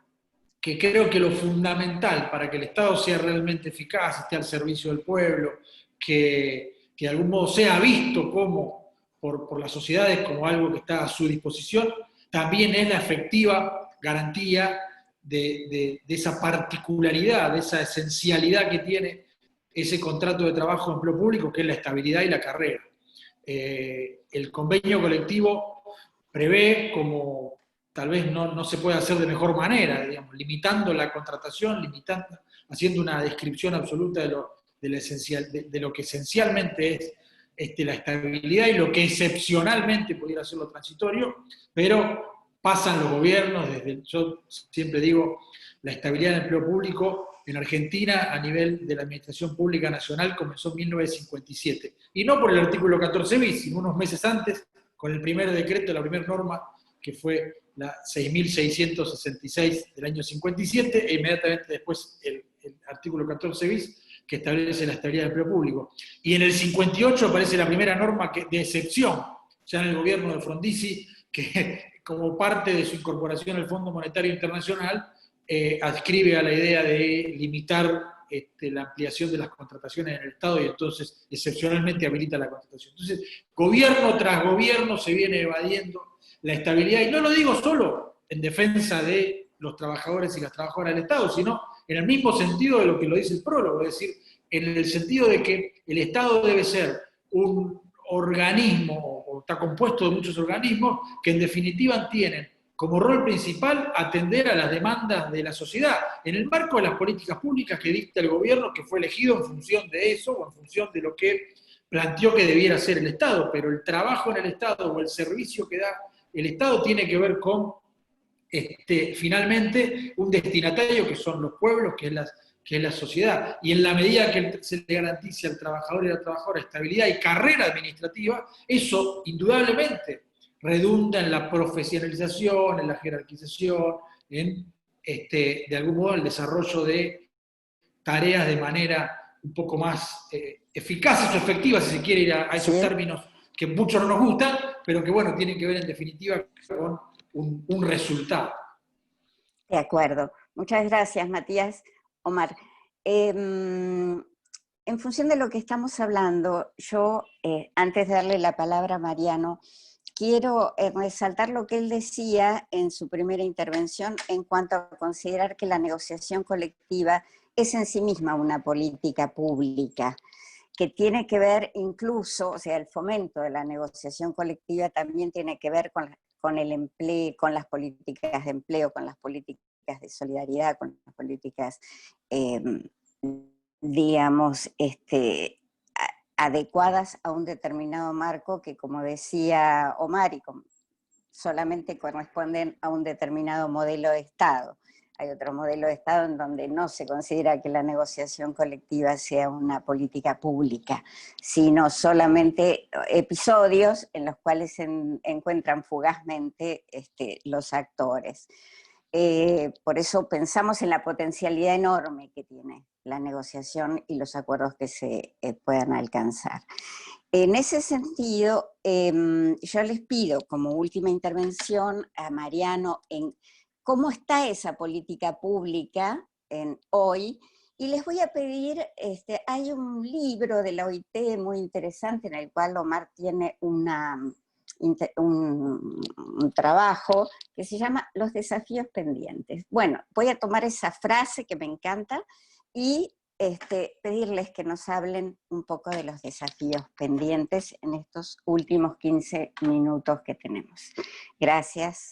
que creo que lo fundamental para que el Estado sea realmente eficaz, esté al servicio del pueblo, que de algún modo sea visto como, por las sociedades como algo que está a su disposición, también es la efectiva garantía de esa particularidad, de esa esencialidad que tiene ese contrato de trabajo de empleo público, que es la estabilidad y la carrera. El convenio colectivo prevé, como tal vez no se puede hacer de mejor manera, digamos, limitando la contratación, haciendo una descripción absoluta de lo que esencialmente es la estabilidad y lo que excepcionalmente pudiera ser lo transitorio, pero pasan los gobiernos, yo siempre digo, la estabilidad del empleo público en Argentina a nivel de la Administración Pública Nacional comenzó en 1957, y no por el artículo 14 bis, sino unos meses antes, con el primer decreto, la primera norma, que fue la 6.666 del año 57, e inmediatamente después el artículo 14 bis, que establece la estabilidad del empleo público. Y en el 58 aparece la primera norma de excepción, ya en el gobierno de Frondizi, que como parte de su incorporación al Fondo Monetario Internacional, adscribe a la idea de limitar la ampliación de las contrataciones en el Estado, y entonces excepcionalmente habilita la contratación. Entonces, gobierno tras gobierno se viene evadiendo la estabilidad, y no lo digo solo en defensa de los trabajadores y las trabajadoras del Estado, sino en el mismo sentido de lo que lo dice el prólogo, es decir, en el sentido de que el Estado debe ser un organismo, o está compuesto de muchos organismos, que en definitiva tienen como rol principal atender a las demandas de la sociedad, en el marco de las políticas públicas que dicta el gobierno, que fue elegido en función de eso, o en función de lo que planteó que debiera ser el Estado. Pero el trabajo en el Estado, o el servicio que da el Estado, tiene que ver con, finalmente, un destinatario que son los pueblos, que es la sociedad. Y en la medida que se le garantice al trabajador y a la trabajadora estabilidad y carrera administrativa, eso indudablemente redunda en la profesionalización, en la jerarquización, en, de algún modo, el desarrollo de tareas de manera un poco más eficaces o efectivas, si se quiere ir a esos términos que muchos no nos gustan, pero que, bueno, tienen que ver en definitiva con un resultado. De acuerdo. Muchas gracias, Matías. Omar, en función de lo que estamos hablando, yo, antes de darle la palabra a Mariano, quiero resaltar lo que él decía en su primera intervención en cuanto a considerar que la negociación colectiva es en sí misma una política pública, que tiene que ver incluso, o sea, el fomento de la negociación colectiva también tiene que ver con el empleo, con las políticas de empleo, con las políticas de solidaridad, con las políticas, digamos, adecuadas a un determinado marco que, como decía Omar, solamente corresponden a un determinado modelo de Estado. Hay otro modelo de Estado en donde no se considera que la negociación colectiva sea una política pública, sino solamente episodios en los cuales se encuentran fugazmente los actores. Por eso pensamos en la potencialidad enorme que tiene la negociación y los acuerdos que se puedan alcanzar. En ese sentido, yo les pido como última intervención a Mariano en cómo está esa política pública hoy, Y les voy a pedir, hay un libro de la OIT muy interesante en el cual Omar tiene un trabajo que se llama Los desafíos pendientes. Bueno, voy a tomar esa frase que me encanta y pedirles que nos hablen un poco de los desafíos pendientes en estos últimos 15 minutos que tenemos. Gracias.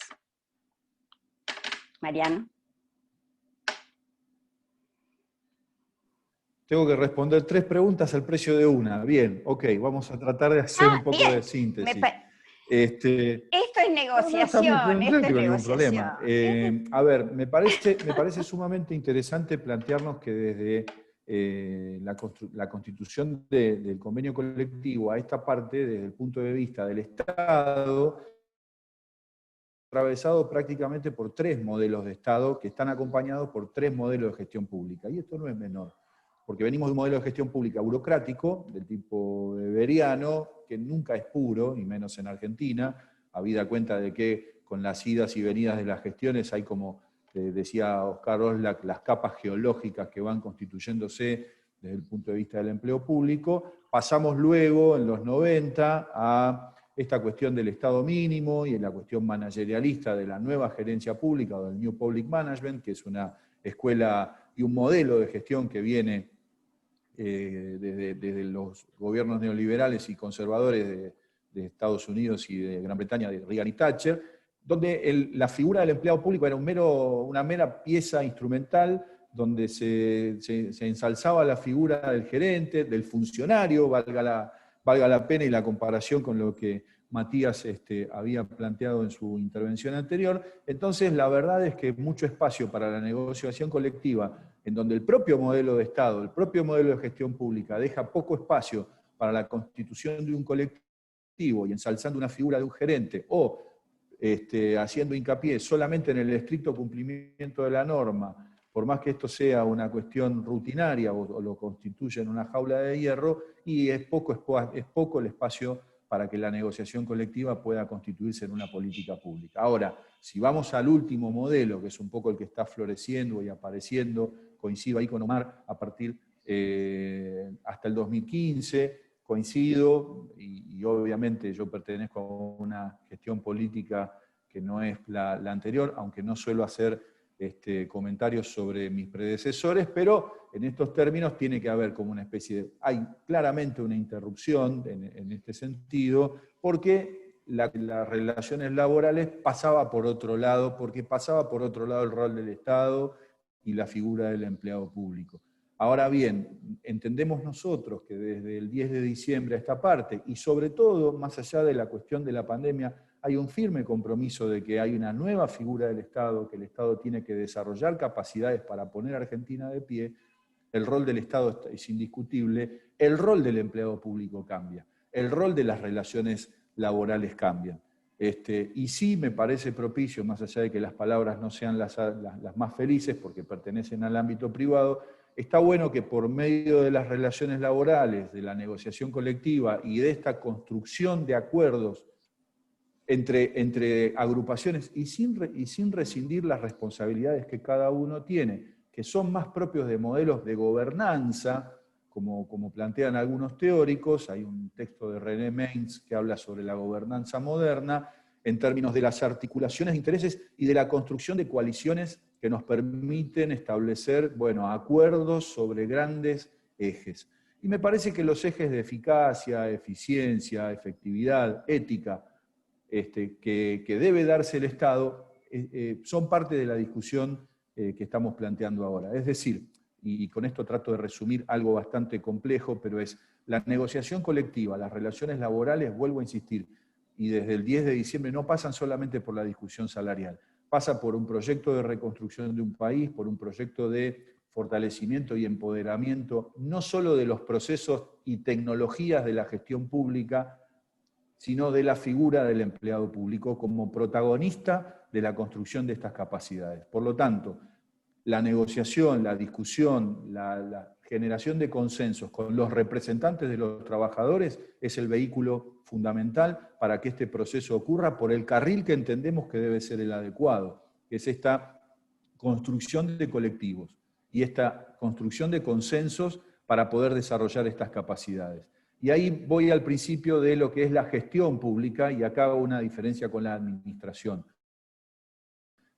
Mariano. Tengo que responder 3 preguntas al precio de una. Bien, ok, vamos a tratar de hacer un poco de síntesis. Esto es negociación, no tengo ningún problema. A ver, me parece sumamente interesante plantearnos que desde la constitución del convenio colectivo a esta parte, desde el punto de vista del Estado, atravesado prácticamente por 3 modelos de Estado que están acompañados por 3 modelos de gestión pública. Y esto no es menor, porque venimos de un modelo de gestión pública burocrático, del tipo weberiano, que nunca es puro, y menos en Argentina, habida cuenta de que con las idas y venidas de las gestiones hay, como decía Oscar Oslak, las capas geológicas que van constituyéndose desde el punto de vista del empleo público. Pasamos luego, en los 90, a esta cuestión del Estado mínimo y en la cuestión managerialista de la nueva gerencia pública, o del New Public Management, que es una escuela y un modelo de gestión que viene desde los gobiernos neoliberales y conservadores de Estados Unidos y de Gran Bretaña, de Reagan y Thatcher, donde la figura del empleado público era una mera pieza instrumental, donde se ensalzaba la figura del gerente, del funcionario, valga la pena y la comparación con lo que Matías había planteado en su intervención anterior. Entonces, la verdad es que mucho espacio para la negociación colectiva, en donde el propio modelo de Estado, el propio modelo de gestión pública deja poco espacio para la constitución de un colectivo y ensalzando una figura de un gerente, o haciendo hincapié solamente en el estricto cumplimiento de la norma, por más que esto sea una cuestión rutinaria o lo constituya en una jaula de hierro, y es poco el espacio para que la negociación colectiva pueda constituirse en una política pública. Ahora, si vamos al último modelo, que es un poco el que está floreciendo y apareciendo, coincido ahí con Omar, a partir hasta el 2015, coincido, y obviamente yo pertenezco a una gestión política que no es la anterior, aunque no suelo hacer comentarios sobre mis predecesores, pero en estos términos tiene que haber como una especie de... Hay claramente una interrupción en este sentido, porque las relaciones laborales pasaba por otro lado, porque pasaba por otro lado el rol del Estado y la figura del empleado público. Ahora bien, entendemos nosotros que desde el 10 de diciembre a esta parte, y sobre todo, más allá de la cuestión de la pandemia, hay un firme compromiso de que hay una nueva figura del Estado, que el Estado tiene que desarrollar capacidades para poner a Argentina de pie. El rol del Estado es indiscutible, el rol del empleado público cambia, el rol de las relaciones laborales cambian. Y sí me parece propicio, más allá de que las palabras no sean las más felices porque pertenecen al ámbito privado, está bueno que por medio de las relaciones laborales, de la negociación colectiva y de esta construcción de acuerdos entre agrupaciones y sin rescindir las responsabilidades que cada uno tiene, que son más propios de modelos de gobernanza, como plantean algunos teóricos. Hay un texto de René Mainz que habla sobre la gobernanza moderna, en términos de las articulaciones de intereses y de la construcción de coaliciones que nos permiten establecer, acuerdos sobre grandes ejes. Y me parece que los ejes de eficacia, eficiencia, efectividad, ética, que debe darse el Estado, son parte de la discusión que estamos planteando ahora. Es decir, y con esto trato de resumir algo bastante complejo, pero es la negociación colectiva, las relaciones laborales, vuelvo a insistir, y desde el 10 de diciembre no pasan solamente por la discusión salarial, pasa por un proyecto de reconstrucción de un país, por un proyecto de fortalecimiento y empoderamiento, no solo de los procesos y tecnologías de la gestión pública, sino de la figura del empleado público como protagonista de la construcción de estas capacidades. Por lo tanto, la negociación, la discusión, la generación de consensos con los representantes de los trabajadores es el vehículo fundamental para que este proceso ocurra por el carril que entendemos que debe ser el adecuado, que es esta construcción de colectivos. y esta construcción de consensos para poder desarrollar estas capacidades. Y ahí voy al principio de lo que es la gestión pública, y acá hago una diferencia con la administración.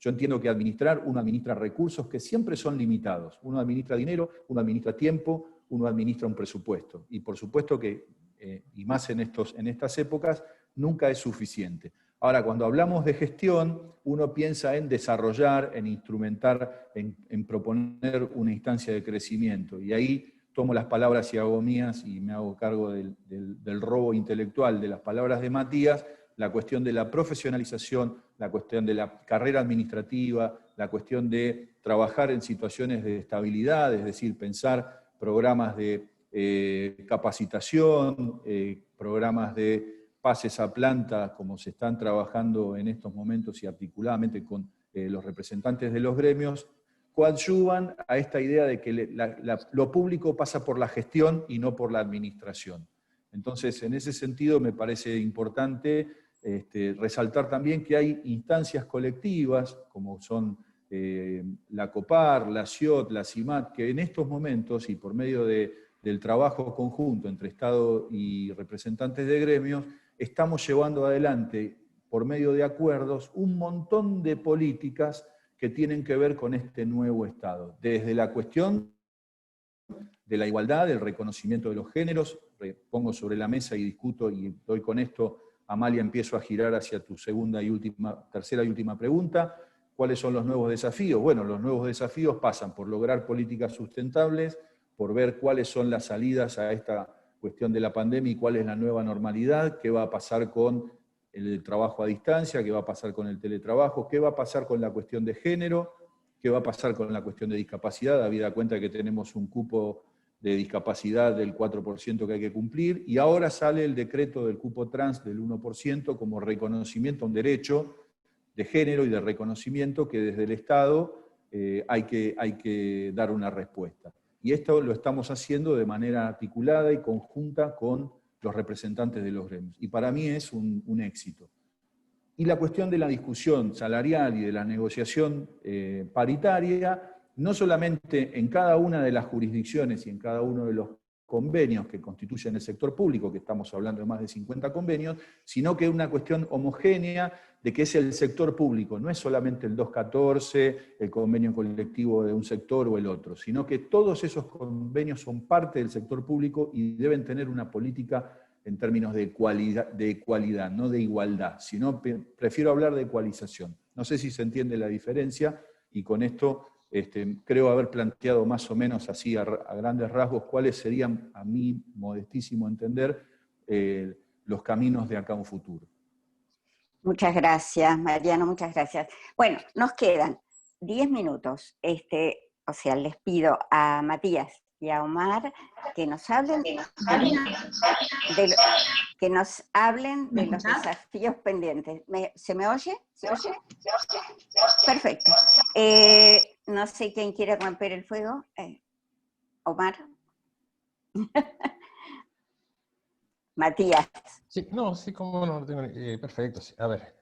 Yo entiendo que uno administra recursos que siempre son limitados. Uno administra dinero, uno administra tiempo, uno administra un presupuesto. Y por supuesto que, y más en estas épocas, nunca es suficiente. Ahora, cuando hablamos de gestión, uno piensa en desarrollar, en instrumentar, en proponer una instancia de crecimiento. Y ahí tomo las palabras y hago mías, y me hago cargo del robo intelectual de las palabras de Matías, la cuestión de la profesionalización, la cuestión de la carrera administrativa, la cuestión de trabajar en situaciones de estabilidad, es decir, pensar programas de capacitación, programas de pases a planta, como se están trabajando en estos momentos y articuladamente con los representantes de los gremios, coadyuvan a esta idea de que lo público pasa por la gestión y no por la administración. Entonces, en ese sentido me parece importante resaltar también que hay instancias colectivas, como son la COPAR, la CIOT, la CIMAT, que en estos momentos, y por medio del trabajo conjunto entre Estado y representantes de gremios, estamos llevando adelante, por medio de acuerdos, un montón de políticas que tienen que ver con este nuevo Estado. Desde la cuestión de la igualdad, del reconocimiento de los géneros, pongo sobre la mesa y discuto, y doy con esto, Amalia, empiezo a girar hacia tu tercera y última pregunta. ¿Cuáles son los nuevos desafíos? Bueno, los nuevos desafíos pasan por lograr políticas sustentables, por ver cuáles son las salidas a esta cuestión de la pandemia y cuál es la nueva normalidad, qué va a pasar con el trabajo a distancia, qué va a pasar con el teletrabajo, qué va a pasar con la cuestión de género, qué va a pasar con la cuestión de discapacidad, habida cuenta que tenemos un cupo de discapacidad del 4% que hay que cumplir, y ahora sale el decreto del cupo trans del 1% como reconocimiento a un derecho de género y de reconocimiento que desde el Estado hay que dar una respuesta. Y esto lo estamos haciendo de manera articulada y conjunta con los representantes de los gremios. Y para mí es un éxito. Y la cuestión de la discusión salarial y de la negociación paritaria, no solamente en cada una de las jurisdicciones y en cada uno de los convenios que constituyen el sector público, que estamos hablando de más de 50 convenios, sino que es una cuestión homogénea de que es el sector público, no es solamente el 214, el convenio colectivo de un sector o el otro, sino que todos esos convenios son parte del sector público y deben tener una política en términos de ecualidad, no de igualdad, sino prefiero hablar de ecualización. No sé si se entiende la diferencia, y con esto creo haber planteado más o menos así a grandes rasgos cuáles serían, a mi modestísimo entender, los caminos de acá a un futuro. Muchas gracias, Mariano, muchas gracias. Bueno, nos quedan 10 minutos. O sea, les pido a Matías y a Omar que nos hablen de los desafíos pendientes. ¿Se me oye? ¿Se oye? Perfecto. No sé quién quiere romper el fuego. Omar. Matías. Sí, no, sí, como no tengo. Perfecto. Sí. A ver,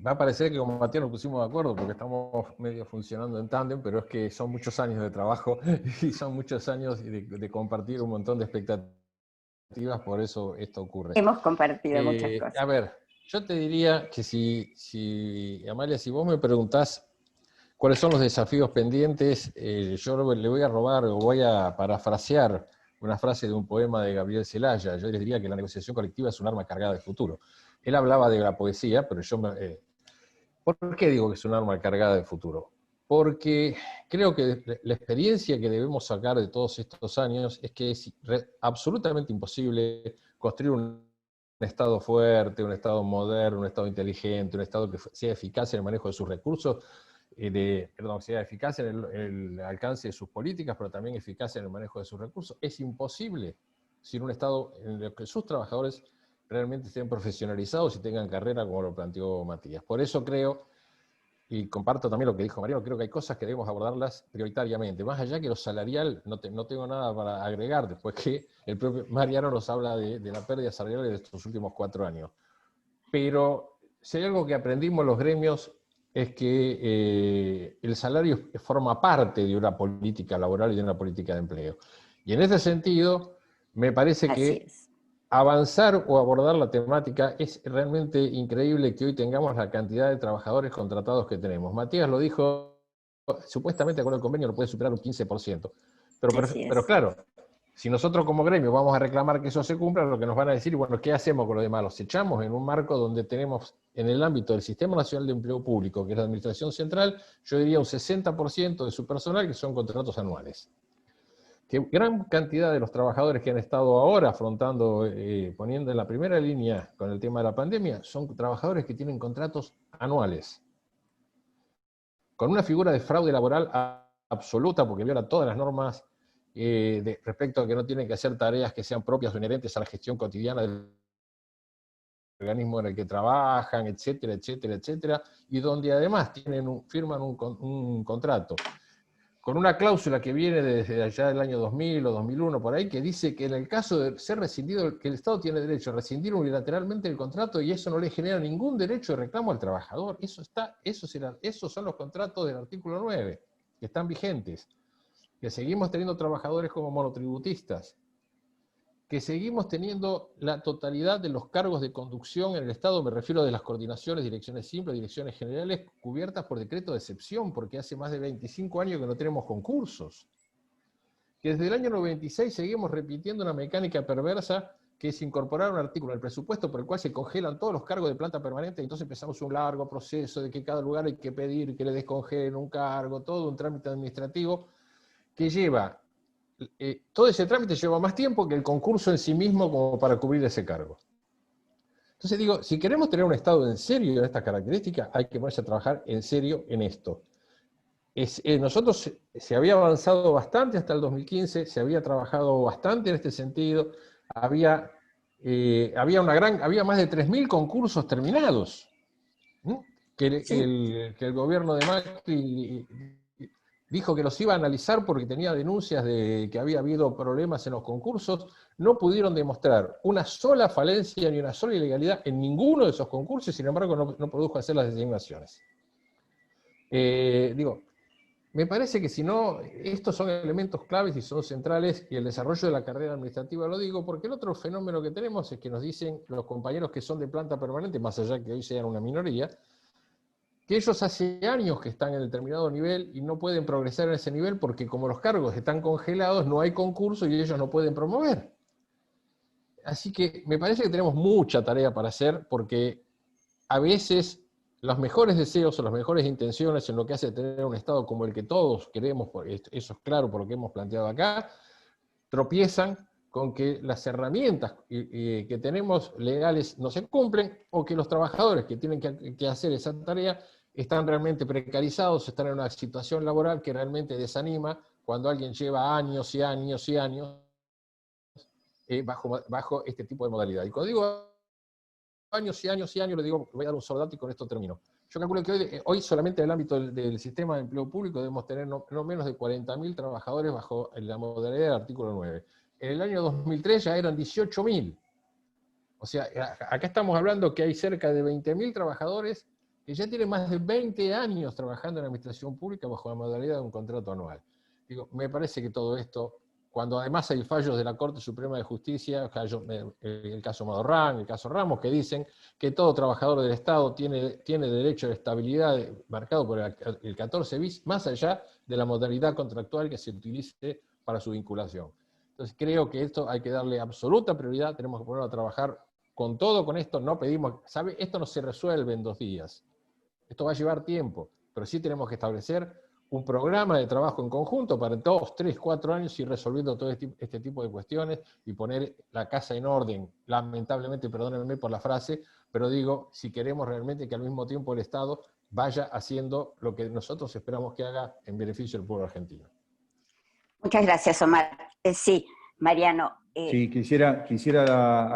va a parecer que con Matías nos pusimos de acuerdo porque estamos medio funcionando en tándem, pero es que son muchos años de trabajo y son muchos años de compartir un montón de expectativas, por eso esto ocurre. Hemos compartido muchas cosas. A ver, yo te diría que Amalia, si vos me preguntás cuáles son los desafíos pendientes, yo le voy a robar o voy a parafrasear una frase de un poema de Gabriel Celaya. Yo les diría que la negociación colectiva es un arma cargada de futuro. Él hablaba de la poesía, pero ¿por qué digo que es un arma cargada de futuro? Porque creo que la experiencia que debemos sacar de todos estos años es que es absolutamente imposible construir un Estado fuerte, un Estado moderno, un Estado inteligente, un Estado que sea eficaz en el manejo de sus recursos, sea eficaz en el alcance de sus políticas, pero también eficaz en el manejo de sus recursos. Es imposible sin un Estado en el que sus trabajadores realmente estén profesionalizados y tengan carrera, como lo planteó Matías. Por eso creo, y comparto también lo que dijo Mariano, creo que hay cosas que debemos abordarlas prioritariamente. Más allá que lo salarial, no tengo nada para agregar, después que el propio Mariano nos habla de la pérdida salarial de estos últimos 4 años. Pero si hay algo que aprendimos los gremios es que el salario forma parte de una política laboral y de una política de empleo. Y en ese sentido, me parece que avanzar o abordar la temática es realmente increíble que hoy tengamos la cantidad de trabajadores contratados que tenemos. Matías lo dijo, supuestamente con el convenio no puede superar un 15%. Pero claro, si nosotros como gremio vamos a reclamar que eso se cumpla, lo que nos van a decir, bueno, ¿qué hacemos con lo demás? Los echamos en un marco donde tenemos, en el ámbito del Sistema Nacional de Empleo Público, que es la Administración Central, yo diría un 60% de su personal que son contratos anuales. Que gran cantidad de los trabajadores que han estado ahora afrontando, poniendo en la primera línea con el tema de la pandemia, son trabajadores que tienen contratos anuales, con una figura de fraude laboral absoluta, porque viola todas las normas respecto a que no tienen que hacer tareas que sean propias o inherentes a la gestión cotidiana del organismo en el que trabajan, etcétera, etcétera, etcétera, y donde además firman un contrato con una cláusula que viene desde allá del año 2000 o 2001, por ahí, que dice que en el caso de ser rescindido, que el Estado tiene derecho a rescindir unilateralmente el contrato y eso no le genera ningún derecho de reclamo al trabajador. Esos son los contratos del artículo 9, que están vigentes, que seguimos teniendo trabajadores como monotributistas, que seguimos teniendo la totalidad de los cargos de conducción en el Estado, me refiero de las coordinaciones, direcciones simples, direcciones generales, cubiertas por decreto de excepción, porque hace más de 25 años que no tenemos concursos. Que desde el año 96 seguimos repitiendo una mecánica perversa que es incorporar un artículo al presupuesto por el cual se congelan todos los cargos de planta permanente, y entonces empezamos un largo proceso de que cada lugar hay que pedir que le descongelen un cargo, todo un trámite administrativo que lleva... todo ese trámite lleva más tiempo que el concurso en sí mismo como para cubrir ese cargo. Entonces digo, si queremos tener un Estado en serio en estas características, hay que ponerse a trabajar en serio en esto. Nosotros se había avanzado bastante hasta el 2015, se había trabajado bastante en este sentido, había más de 3.000 concursos terminados, que el gobierno de Macri dijo que los iba a analizar porque tenía denuncias de que había habido problemas en los concursos, no pudieron demostrar una sola falencia ni una sola ilegalidad en ninguno de esos concursos, sin embargo no produjo hacer las designaciones. Me parece que si no, estos son elementos claves y son centrales, y el desarrollo de la carrera administrativa lo digo, porque el otro fenómeno que tenemos es que nos dicen los compañeros que son de planta permanente, más allá que hoy sean una minoría, que ellos hace años que están en determinado nivel y no pueden progresar en ese nivel porque como los cargos están congelados, no hay concurso y ellos no pueden promover. Así que me parece que tenemos mucha tarea para hacer, porque a veces los mejores deseos o las mejores intenciones en lo que hace tener un Estado como el que todos queremos, eso es claro por lo que hemos planteado acá, tropiezan con que las herramientas que tenemos legales no se cumplen, o que los trabajadores que tienen que hacer esa tarea están realmente precarizados, están en una situación laboral que realmente desanima cuando alguien lleva años y años y años bajo este tipo de modalidad. Y cuando digo años y años y años, le digo, voy a dar un soldado y con esto termino. Yo calculo que hoy solamente en el ámbito del sistema de empleo público debemos tener no menos de 40.000 trabajadores bajo la modalidad del artículo 9. En el año 2003 ya eran 18.000. O sea, acá estamos hablando que hay cerca de 20.000 trabajadores que ya tienen más de 20 años trabajando en la administración pública bajo la modalidad de un contrato anual. Digo, me parece que todo esto, cuando además hay fallos de la Corte Suprema de Justicia, el caso Madorrán, el caso Ramos, que dicen que todo trabajador del Estado tiene derecho de estabilidad marcado por el 14 bis, más allá de la modalidad contractual que se utilice para su vinculación. Entonces creo que esto hay que darle absoluta prioridad, tenemos que ponerlo a trabajar con todo con esto, no pedimos, ¿sabe? Esto no se resuelve en 2 días, esto va a llevar tiempo, pero sí tenemos que establecer un programa de trabajo en conjunto para 2, 3, 4 años ir resolviendo todo este tipo de cuestiones y poner la casa en orden. Lamentablemente, perdónenme por la frase, pero digo, si queremos realmente que al mismo tiempo el Estado vaya haciendo lo que nosotros esperamos que haga en beneficio del pueblo argentino. Muchas gracias, Omar. Sí, Mariano. Sí, quisiera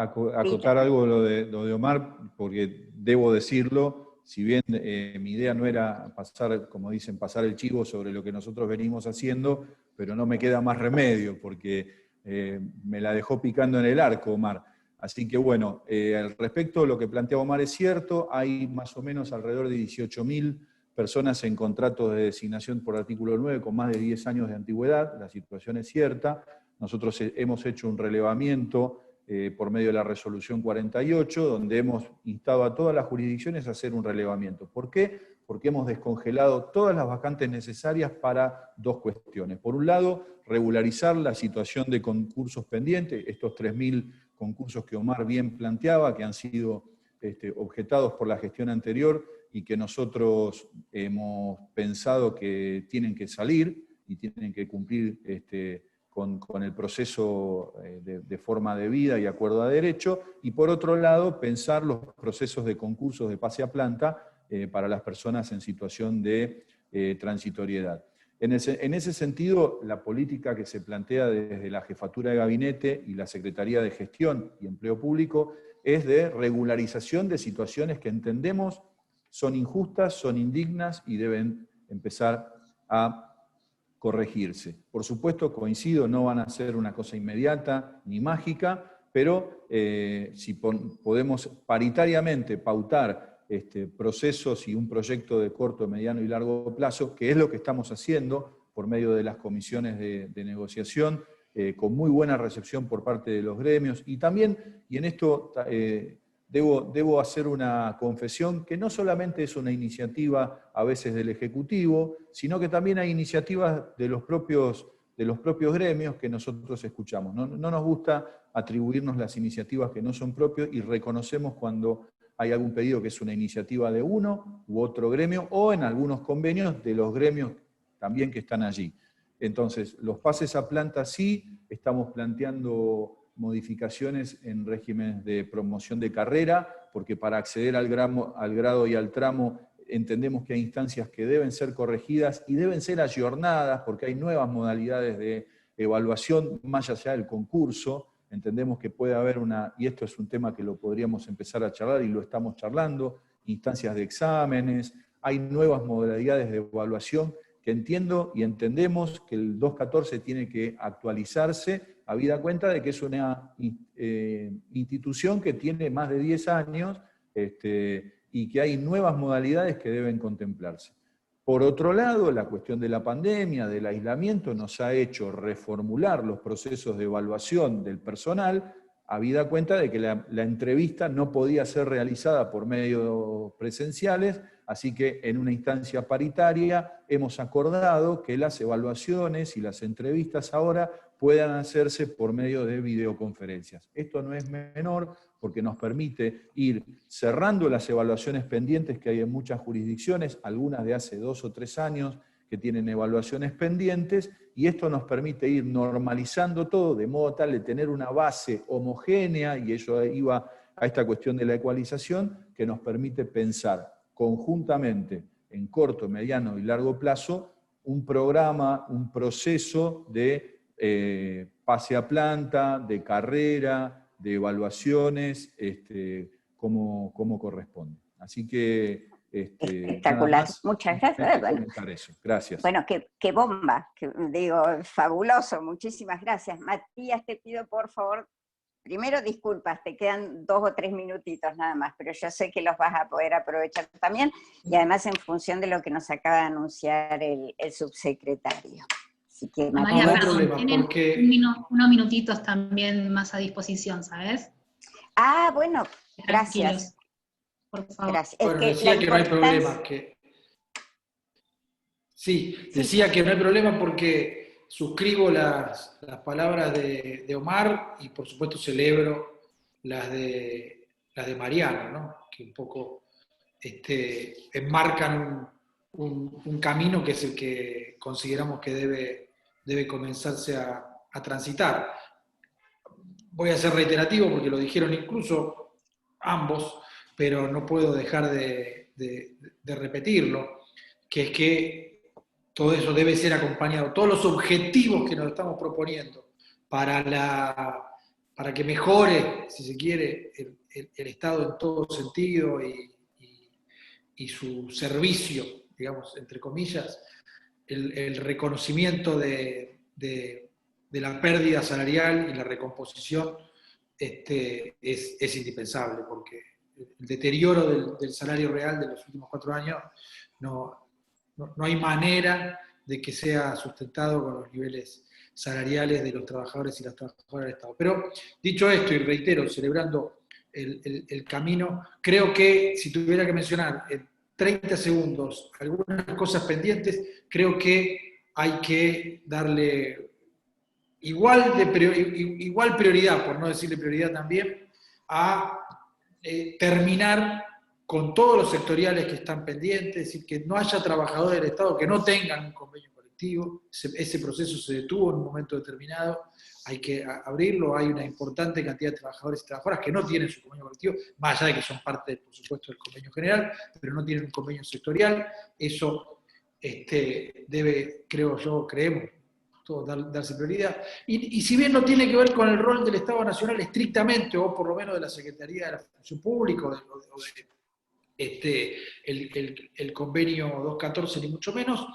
acotar algo lo de Omar, porque debo decirlo. Si bien mi idea no era pasar, como dicen, pasar el chivo sobre lo que nosotros venimos haciendo, pero no me queda más remedio, porque me la dejó picando en el arco, Omar. Así que bueno, al respecto, lo que plantea Omar es cierto, hay más o menos alrededor de 18.000 personas en contratos de designación por artículo 9 con más de 10 años de antigüedad. La situación es cierta. Nosotros hemos hecho un relevamiento por medio de la resolución 48, donde hemos instado a todas las jurisdicciones a hacer un relevamiento. ¿Por qué? Porque hemos descongelado todas las vacantes necesarias para dos cuestiones. Por un lado, regularizar la situación de concursos pendientes, estos 3.000 concursos que Omar bien planteaba, que han sido objetados por la gestión anterior y que nosotros hemos pensado que tienen que salir y tienen que cumplir con el proceso de forma debida y acuerdo a derecho, y por otro lado, pensar los procesos de concursos de pase a planta para las personas en situación de transitoriedad. En ese sentido, la política que se plantea desde la Jefatura de Gabinete y la Secretaría de Gestión y Empleo Público es de regularización de situaciones que entendemos son injustas, son indignas y deben empezar a corregirse. Por supuesto, coincido, no van a ser una cosa inmediata ni mágica, pero si podemos paritariamente pautar procesos y un proyecto de corto, mediano y largo plazo, que es lo que estamos haciendo por medio de las comisiones de negociación, con muy buena recepción por parte de los gremios, y también, y en esto debo hacer una confesión, que no solamente es una iniciativa a veces del Ejecutivo, sino que también hay iniciativas de los propios gremios que nosotros escuchamos. No nos gusta atribuirnos las iniciativas que no son propios y reconocemos cuando hay algún pedido que es una iniciativa de uno u otro gremio, o en algunos convenios de los gremios también que están allí. Entonces, los pases a planta sí, estamos planteando modificaciones en regímenes de promoción de carrera, porque para acceder al grado y al tramo entendemos que hay instancias que deben ser corregidas y deben ser ayornadas, porque hay nuevas modalidades de evaluación más allá del concurso. Entendemos que puede haber y esto es un tema que lo podríamos empezar a charlar y lo estamos charlando, instancias de exámenes, hay nuevas modalidades de evaluación que entiendo y entendemos que el 214 tiene que actualizarse, habida cuenta de que es una institución que tiene más de 10 años y que hay nuevas modalidades que deben contemplarse. Por otro lado, la cuestión de la pandemia, del aislamiento, nos ha hecho reformular los procesos de evaluación del personal, habida cuenta de que la entrevista no podía ser realizada por medios presenciales, así que en una instancia paritaria hemos acordado que las evaluaciones y las entrevistas ahora puedan hacerse por medio de videoconferencias. Esto no es menor porque nos permite ir cerrando las evaluaciones pendientes que hay en muchas jurisdicciones, algunas de hace 2 o 3 años que tienen evaluaciones pendientes, y esto nos permite ir normalizando todo de modo tal de tener una base homogénea, y eso iba a esta cuestión de la ecualización, que nos permite pensar conjuntamente en corto, mediano y largo plazo un programa, un proceso de pase a planta, de carrera, de evaluaciones, como corresponde. Así que... espectacular, muchas gracias. Comentar eso. Gracias. Bueno, qué bomba, digo, fabuloso, muchísimas gracias. Matías, te pido por favor, primero disculpas, te quedan 2 o 3 minutitos nada más, pero yo sé que los vas a poder aprovechar también, y además en función de lo que nos acaba de anunciar el subsecretario. Así que, María, no hay perdón, problema, tienen porque... unos minutitos también más a disposición, ¿sabes? Ah, bueno, gracias. Tranquilos, por favor. Gracias. Bueno, decía que no hay problema. Sí, decía que no hay problema porque suscribo las palabras de Omar y por supuesto celebro las de Mariano, ¿no? Que un poco enmarcan un camino que es el que consideramos que debe comenzarse a transitar. Voy a ser reiterativo porque lo dijeron incluso ambos, pero no puedo dejar de repetirlo, que es que todo eso debe ser acompañado, todos los objetivos que nos estamos proponiendo para que mejore, si se quiere, el Estado en todo sentido y su servicio, digamos, entre comillas, el reconocimiento de la pérdida salarial y la recomposición es indispensable, porque el deterioro del salario real de los últimos 4 años no hay manera de que sea sustentado con los niveles salariales de los trabajadores y las trabajadoras del Estado. Pero dicho esto, y reitero, celebrando el camino, creo que si tuviera que mencionar en 30 segundos algunas cosas pendientes, creo que hay que darle igual prioridad, por no decirle prioridad también, a terminar con todos los sectoriales que están pendientes, es decir, que no haya trabajadores del Estado que no tengan un convenio colectivo. Ese proceso se detuvo en un momento determinado, hay que abrirlo. Hay una importante cantidad de trabajadores y trabajadoras que no tienen su convenio colectivo, más allá de que son parte, por supuesto, del convenio general, pero no tienen un convenio sectorial. Eso debe, creo yo, creemos, todos darse prioridad. Y si bien no tiene que ver con el rol del Estado Nacional estrictamente, o por lo menos de la Secretaría de la Función Pública, o el convenio 214, ni mucho menos,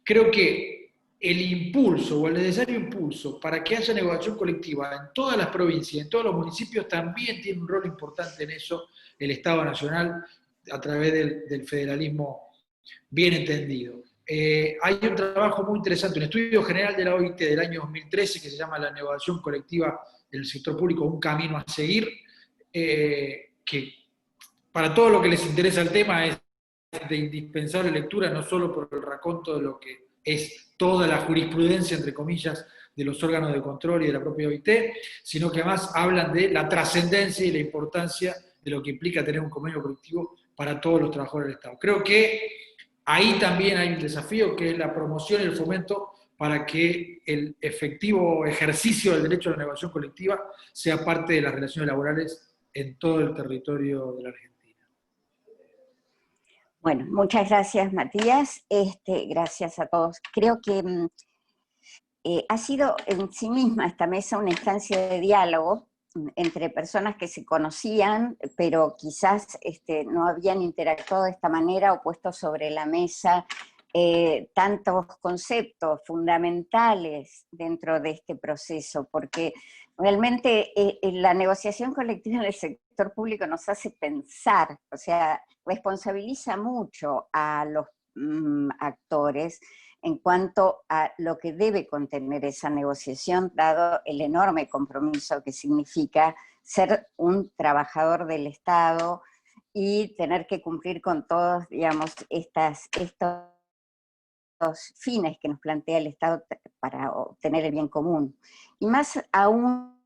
creo que el impulso o el necesario impulso para que haya negociación colectiva en todas las provincias, en todos los municipios, también tiene un rol importante en eso el Estado Nacional a través del federalismo bien entendido. Hay un trabajo muy interesante, un estudio general de la OIT del año 2013 que se llama La negociación colectiva del sector público, un camino a seguir, que para todo lo que les interesa el tema es de indispensable lectura, no solo por el raconto de lo que es toda la jurisprudencia, entre comillas, de los órganos de control y de la propia OIT, sino que además hablan de la trascendencia y la importancia de lo que implica tener un convenio colectivo para todos los trabajadores del Estado. Creo que ahí también hay un desafío, que es la promoción y el fomento para que el efectivo ejercicio del derecho a la negociación colectiva sea parte de las relaciones laborales en todo el territorio de la Argentina. Bueno, muchas gracias, Matías. Gracias a todos. Creo que ha sido en sí misma esta mesa una instancia de diálogo entre personas que se conocían, pero quizás no habían interactuado de esta manera o puesto sobre la mesa tantos conceptos fundamentales dentro de este proceso, porque realmente la negociación colectiva en el sector público nos hace pensar, o sea, responsabiliza mucho a los actores en cuanto a lo que debe contener esa negociación, dado el enorme compromiso que significa ser un trabajador del Estado y tener que cumplir con todos, digamos, estos fines que nos plantea el Estado para obtener el bien común. Y más aún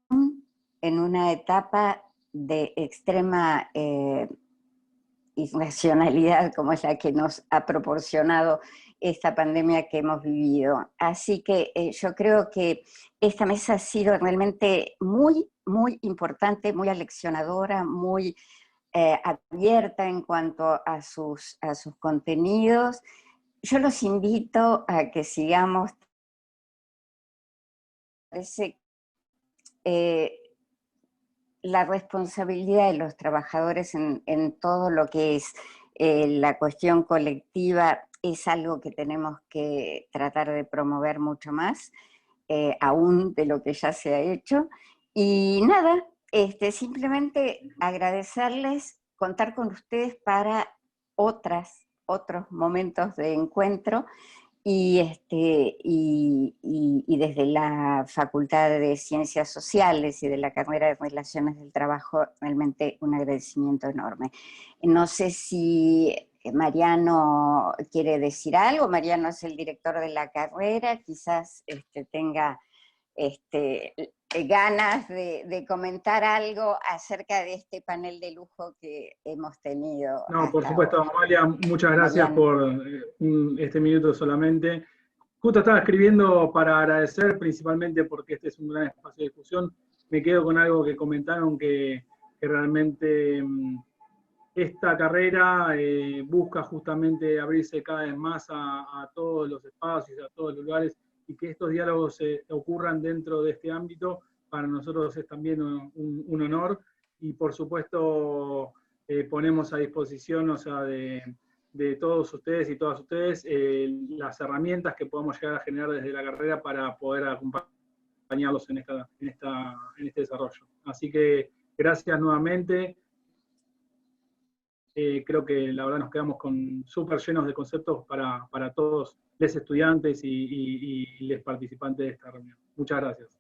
en una etapa de extrema irracionalidad como es la que nos ha proporcionado esta pandemia que hemos vivido. Así que yo creo que esta mesa ha sido realmente muy, muy importante, muy aleccionadora, muy abierta en cuanto a sus contenidos. Yo los invito a que sigamos, parece, la responsabilidad de los trabajadores en todo lo que es la cuestión colectiva es algo que tenemos que tratar de promover mucho más, aún de lo que ya se ha hecho. Y nada, simplemente agradecerles, contar con ustedes para otros momentos de encuentro, y desde la Facultad de Ciencias Sociales y de la carrera de Relaciones del Trabajo, realmente un agradecimiento enorme. No sé si Mariano quiere decir algo. Mariano es el director de la carrera, quizás tenga ganas de comentar algo acerca de este panel de lujo que hemos tenido. No, por supuesto, Amalia, muchas gracias por este minuto solamente. Justo estaba escribiendo para agradecer, principalmente porque este es un gran espacio de discusión. Me quedo con algo que comentaron, que realmente esta carrera busca justamente abrirse cada vez más a todos los espacios, a todos los lugares, y que estos diálogos ocurran dentro de este ámbito, para nosotros es también un honor, y por supuesto ponemos a disposición, o sea, de todos ustedes y todas ustedes las herramientas que podamos llegar a generar desde la carrera para poder acompañarlos en este desarrollo. Así que gracias nuevamente. creo que la verdad nos quedamos súper llenos de conceptos para todos los estudiantes y los participantes de esta reunión. Muchas gracias.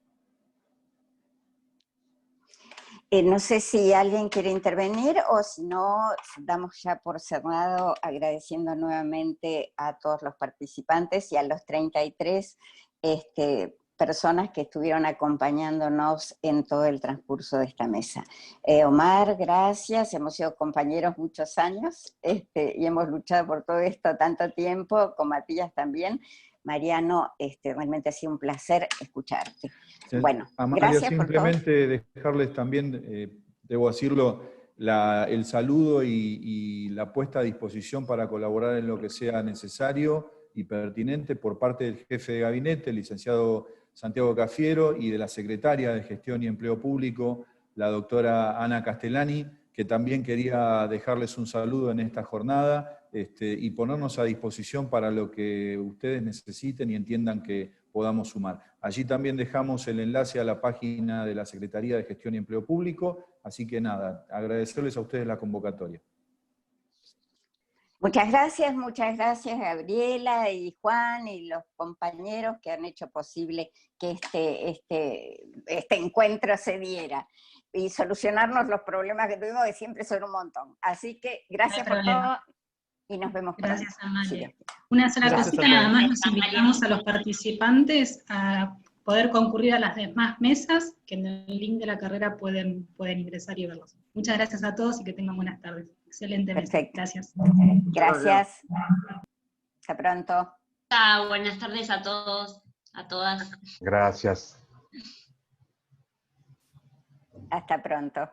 No sé si alguien quiere intervenir o si no, damos ya por cerrado agradeciendo nuevamente a todos los participantes y a los 33 personas que estuvieron acompañándonos en todo el transcurso de esta mesa. Omar, gracias, hemos sido compañeros muchos años y hemos luchado por todo esto tanto tiempo, con Matías también. Mariano, realmente ha sido un placer escucharte. Bueno, Amalia, gracias por todo. simplemente dejarles también, debo decirlo, el saludo y la puesta a disposición para colaborar en lo que sea necesario y pertinente por parte del jefe de gabinete, el licenciado Santiago Cafiero, y de la secretaria de Gestión y Empleo Público, la doctora Ana Castellani, que también quería dejarles un saludo en esta jornada y ponernos a disposición para lo que ustedes necesiten y entiendan que podamos sumar. Allí también dejamos el enlace a la página de la Secretaría de Gestión y Empleo Público, así que nada, agradecerles a ustedes la convocatoria. Muchas gracias Gabriela y Juan y los compañeros que han hecho posible que este encuentro se diera y solucionarnos los problemas que tuvimos, que siempre son un montón. Así que gracias por todo y nos vemos pronto. Gracias, Amalia. Sí. Una sola Gracias cosita, nada más los invitamos a los participantes a poder concurrir a las demás mesas, que en el link de la carrera pueden ingresar y verlos. Muchas gracias a todos y que tengan buenas tardes. Excelente mesa. Perfecto. Gracias. Gracias. Hasta pronto. Chao, buenas tardes a todos, a todas. Gracias. Hasta pronto.